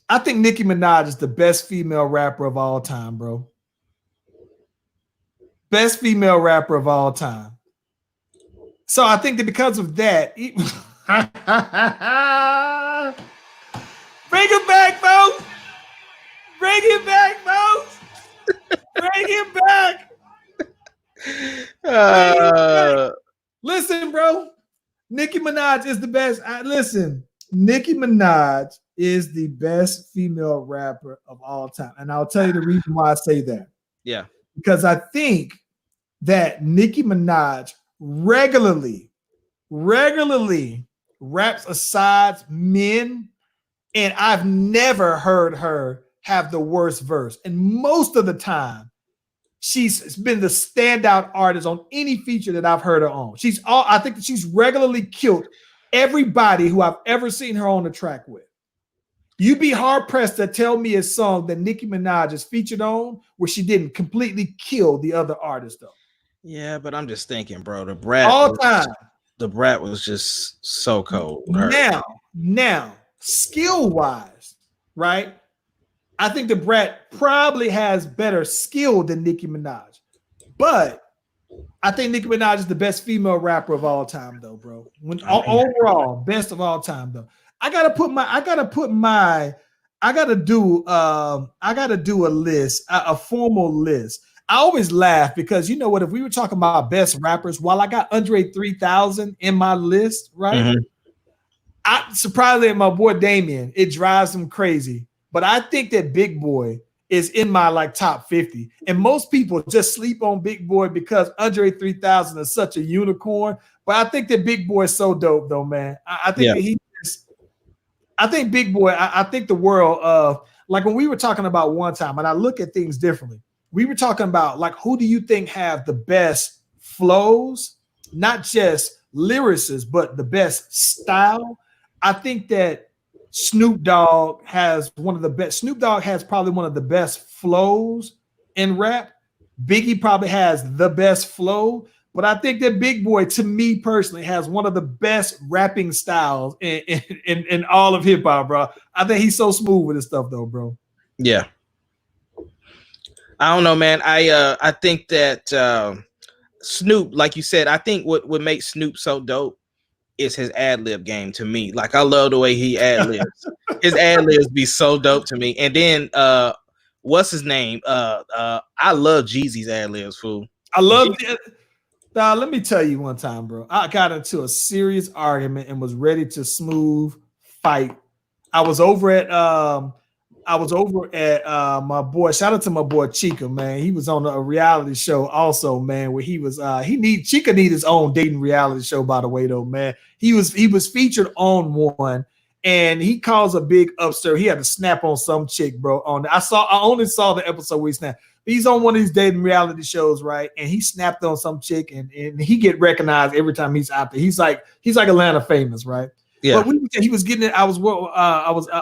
I think Nicki Minaj is the best female rapper of all time, bro. Best female rapper of all time. So I think that because of that, bring it back, folks. Bring it back, folks. Bring it back. Listen, bro. Nicki Minaj is the best. Listen, Nicki Minaj is the best female rapper of all time. And I'll tell you the reason why I say that. Yeah. Because I think that Nicki Minaj regularly raps aside men, and I've never heard her have the worst verse. And most of the time, she's been the standout artist on any feature that I've heard her on. I think that she's regularly killed everybody who I've ever seen her on the track with. You'd be hard pressed to tell me a song that Nicki Minaj is featured on where she didn't completely kill the other artists, though. Yeah, but I'm just thinking, bro, the brat was just so cold. Now, skill wise, right? I think the brat probably has better skill than Nicki Minaj, but I think Nicki Minaj is the best female rapper of all time, though, bro. Overall, best of all time, though. I gotta do a list, a formal list. I always laugh because you know what? If we were talking about best rappers, while I got Andre 3000 in my list, right? Mm-hmm. I surprisingly, my boy Damien, it drives him crazy. But I think that Big Boy is in my like top 50. And most people just sleep on Big Boy because Andre 3000 is such a unicorn. But I think that Big Boy is so dope, though, man. I think that I think Big Boy, I think the world of, like when we were talking about one time, and I look at things differently. We were talking about like, who do you think have the best flows, not just lyricists, but the best style? I think that Snoop Dogg has one of the best. Snoop Dogg has probably one of the best flows in rap. Biggie probably has the best flow, but I think that Big Boy, to me personally, has one of the best rapping styles in all of hip hop, bro. I think he's so smooth with his stuff, though, bro. Yeah. I don't know, man. I think that Snoop, like you said, I think what makes Snoop so dope is his ad lib game to me. Like I love the way he ad libs. His ad libs be so dope to me. And then what's his name? I love Jeezy's ad libs, fool. I love it. Now, let me tell you one time, bro. I got into a serious argument and was ready to smooth fight. I was over at my boy. Shout out to my boy Chica, man. He was on a reality show also, man, where he was Chica need his own dating reality show, by the way, though, man. He was featured on one, and he calls a big upstairs. He had to snap on some chick, bro. I only saw the episode where he snapped. He's on one of these dating reality shows, right? And he snapped on some chick, and he get recognized every time he's out there. He's like Atlanta famous, right? Yeah. But he was getting it. I was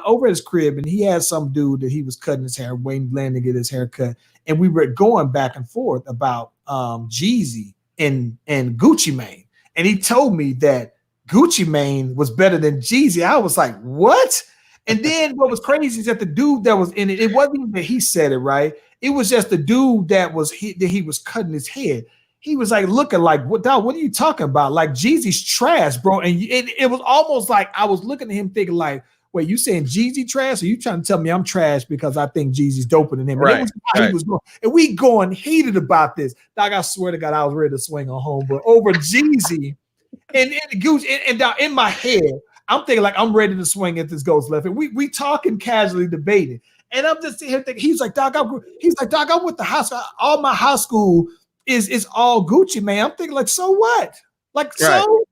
over at his crib, and he had some dude that he was cutting his hair, waiting to get his hair cut, and we were going back and forth about Jeezy and Gucci Mane, and he told me that Gucci Mane was better than Jeezy. I was like, what? And then what was crazy is that the dude that was in it, it wasn't even that he said it, right? It was just the dude that he was cutting his head. He was like looking like, what are you talking about? Like Jeezy's trash, bro. And it was almost like I was looking at him thinking like, wait, you saying Jeezy trash? Or you trying to tell me I'm trash because I think Jeezy's doper than him? Right. And he was going. And we going heated about this. Dog, I swear to God, I was ready to swing on home, but over Jeezy and Gucci. And in my head, I'm thinking like I'm ready to swing if this goes left. And we talking casually debating. And I'm just sitting here thinking, he's like, dog, I went to high school. All my high school is all Gucci, man. I'm thinking like, so what? Like, right. So?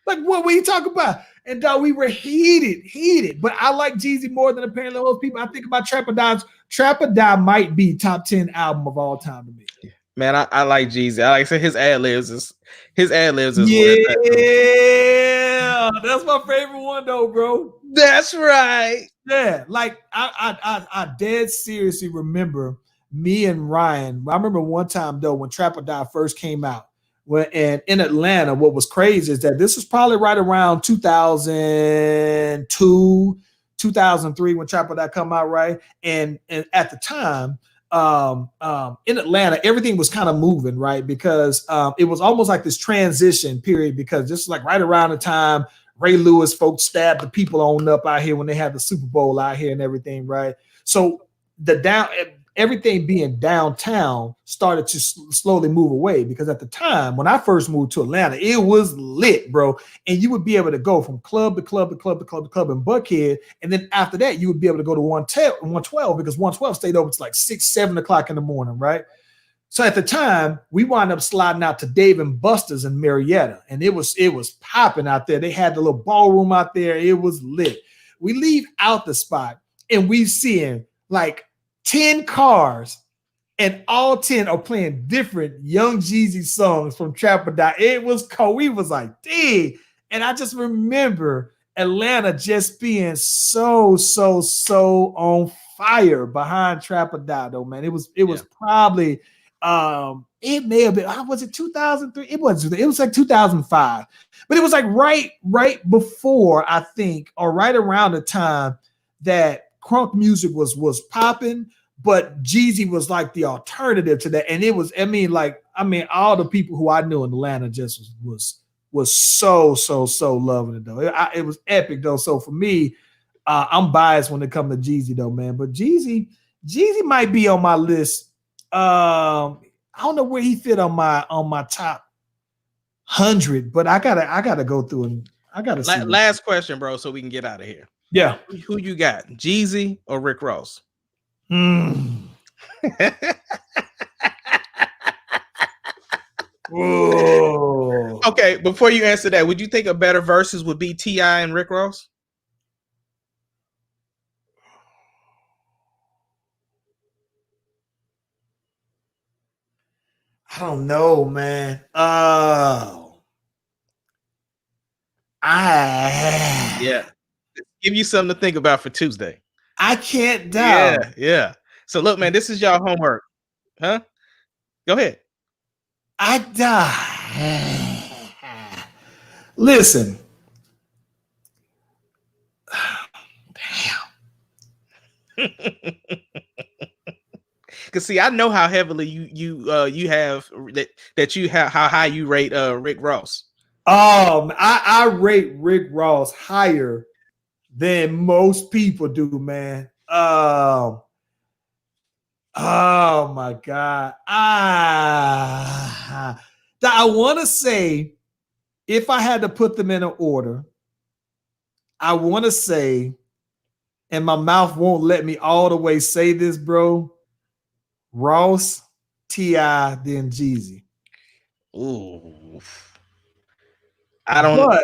Like, what were you talking about? And dog, we were heated. But I like Jeezy more than apparently those people. I think about Trap or Die. Trap or Die might be top 10 album of all time to me. Man, I like Jeezy. I like his ad libs is yeah, that's my favorite one though, bro. That's right. Yeah, like I dead seriously remember me and Ryan. I remember one time though when Trap or Die first came out. And in Atlanta, what was crazy is that this was probably right around 2002, 2003 when Trap or Die come out, right? And at the time, in Atlanta, everything was kind of moving, right? Because it was almost like this transition period because this is like right around the time Ray Lewis folks stabbed the people on up out here when they had the Super Bowl out here and everything, right? So everything being downtown started to slowly move away, because at the time when I first moved to Atlanta, it was lit, bro. And you would be able to go from club to club to club to club to club in Buckhead. And then after that, you would be able to go to 112 because 112 stayed open to like 6, 7 o'clock in the morning, right? So at the time, we wound up sliding out to Dave and Buster's in Marietta, and it was popping out there. They had the little ballroom out there. It was lit. We leave out the spot, and we seeing like 10 cars, and all 10 are playing different Young Jeezy songs from Trap or Die. It was cool. We was like, dang. And I just remember Atlanta just being so on fire behind Trap or Die, though, man. It was probably it may have been, was it 2003? It was like 2005, but it was like right before, I think, or right around the time that crunk music was popping, but Jeezy was like the alternative to that. And it was, all the people who I knew in Atlanta just was so loving it, though. It was epic, though. So for me, I'm biased when it comes to Jeezy, though, man. But Jeezy might be on my list. I don't know where he fit on my top 100, but I gotta go through and I gotta see. Last question, bro, so we can get out of here. Yeah, who you got, Jeezy or Rick Ross? Whoa. Okay, before you answer that, would you think a better versus would be T.I. and Rick Ross? I don't know, man. Give you something to think about for Tuesday. I can't doubt. Yeah. So look, man, this is y'all homework. Huh? Go ahead. I die. Listen. Damn. Cause see, I know how heavily you have that you have how high you rate Rick Ross. I rate Rick Ross higher than most people do, man. Oh my God. I want to say, if I had to put them in an order, I want to say, and my mouth won't let me all the way say this, bro, Ross, T.I., then Jeezy. Ooh. I don't.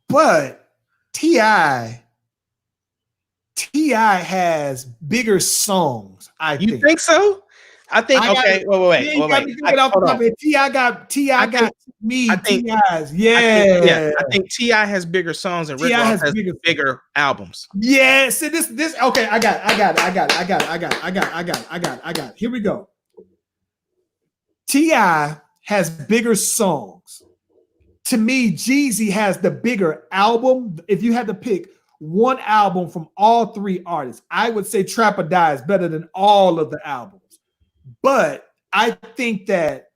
But T.I. has bigger songs. You think so? I think wait. T.I. got me. T.I.'s. Yeah. I think T.I. has bigger songs and Rick Ross has bigger albums. Yeah. See this. Okay, I got it. Here we go. T.I. has bigger songs. To me, Jeezy has the bigger album. If you had to pick one album from all three artists, I would say Trap or Die is better than all of the albums. But I think that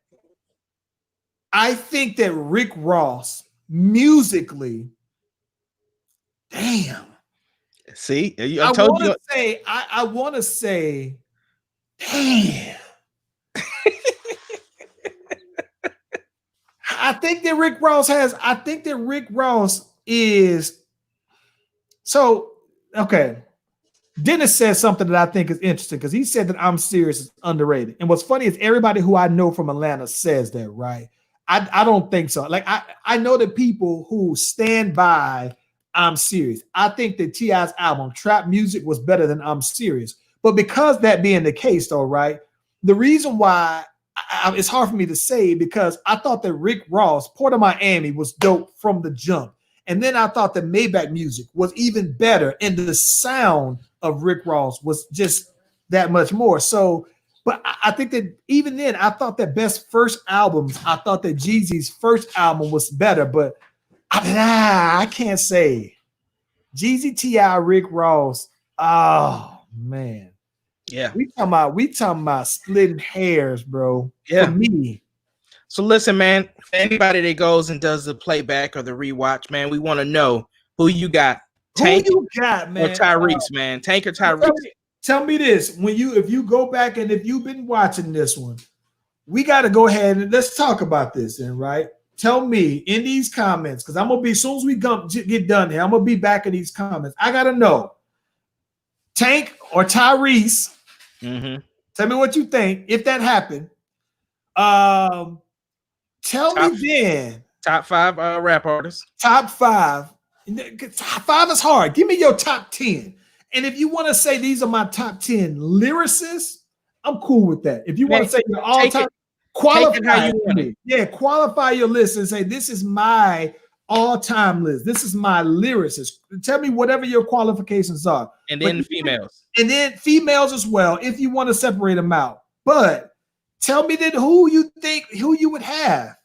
Rick Ross musically, damn. See, I want to say, damn. I think that Rick Ross is so okay. Dennis says something that I think is interesting, because he said that I'm Serious is underrated. And what's funny is everybody who I know from Atlanta says that, right? I don't think so. Like I know the people who stand by I'm Serious. I think that T.I.'s album Trap Music was better than I'm Serious. But because that being the case, though, right? The reason why it's hard for me to say, because I thought that Rick Ross, Port of Miami, was dope from the jump. And then I thought that Maybach Music was even better. And the sound of Rick Ross was just that much more. So, but I think that even then, I thought that best first albums, I thought that Jeezy's first album was better. But I can't say. Jeezy, T.I., Rick Ross. Oh, man. Yeah, we talking about splitting hairs, bro. Yeah, for me. So listen, man. For anybody that goes and does the playback or the rewatch, man, we want to know who you got. Tank, who you got, man? Or Tyrese, man. Tank or Tyrese? tell me this. If you go back and if you've been watching this one, we got to go ahead and let's talk about this then, right? Tell me in these comments, because I'm gonna be as soon as we get done here, I'm gonna be back in these comments. I gotta know, Tank or Tyrese. Mm-hmm. Tell me what you think if that happened. Tell me then. Top 5 rap artists. Top 5. Top 5 is hard. Give me your top 10. And if you want to say these are my top 10 lyricists, I'm cool with that. If you want to say your all-time, qualify it for me. Yeah, qualify your list and say this is my all-time list. This is my lyricist. Tell me whatever your qualifications are. And then females. And then females as well, if you want to separate them out. But tell me then who you would have.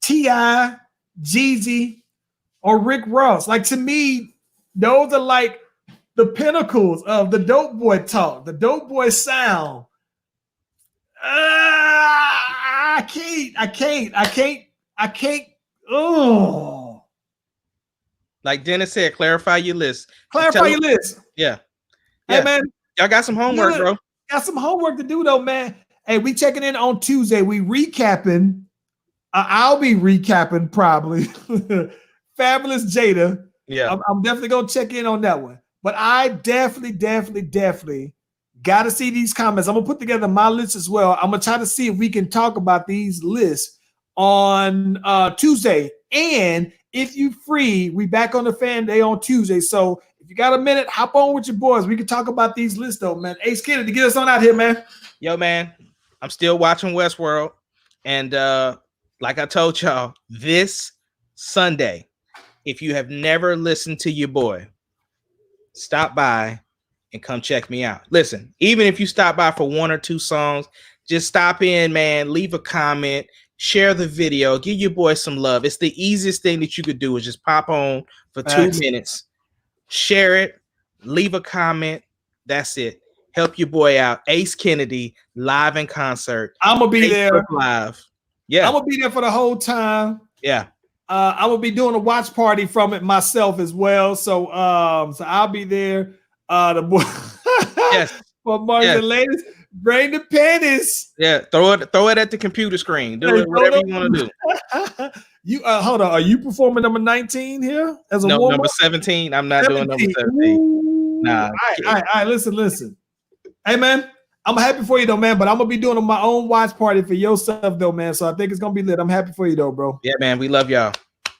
T.I., Jeezy, or Rick Ross. Like, to me, those are like the pinnacles of the dope boy talk, the dope boy sound. I can't. Oh. Like Dennis said, clarify your list. Clarify your list. Yeah. Hey, man. Y'all got some homework, bro. Got some homework to do, though, man. Hey, we checking in on Tuesday. We recapping. I'll be recapping probably. Fabulous Jada. Yeah. I'm definitely going to check in on that one. But I definitely got to see these comments. I'm going to put together my list as well. I'm going to try to see if we can talk about these lists on Tuesday. And if you free, we back on the Fan Day on Tuesday. So if you got a minute, hop on with your boys. We can talk about these lists, though, man. Hey, Skinner, to get us on out here, man. Yo, man, I'm still watching Westworld. And like I told y'all, this Sunday, if you have never listened to your boy, stop by and come check me out. Listen, even if you stop by for 1 or 2 songs, just stop in, man, leave a comment, share the video, give your boy some love. It's the easiest thing that you could do is just pop on for 2 minutes, share it, leave a comment. That's it. Help your boy out. Ace Kennedy live in concert. I'm gonna be there live. Yeah, I'm gonna be there for the whole time. Yeah. I'm gonna be doing a watch party from it myself as well. So I'll be there. The boy yes. For Marks and ladies, bring the pennies. Yeah, throw it at the computer screen. Do it whatever you want to do. You hold on. Are you performing number 19 here as a no, number 17? I'm not 17. Doing number 17. Ooh. Nah. All right. Listen. Hey, man, I'm happy for you, though, man, but I'm going to be doing my own watch party for your stuff, though, man, so I think it's going to be lit. I'm happy for you, though, bro. Yeah, man, we love y'all.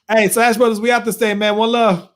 Hey, Slash Brothers, we out to stay, man. One love.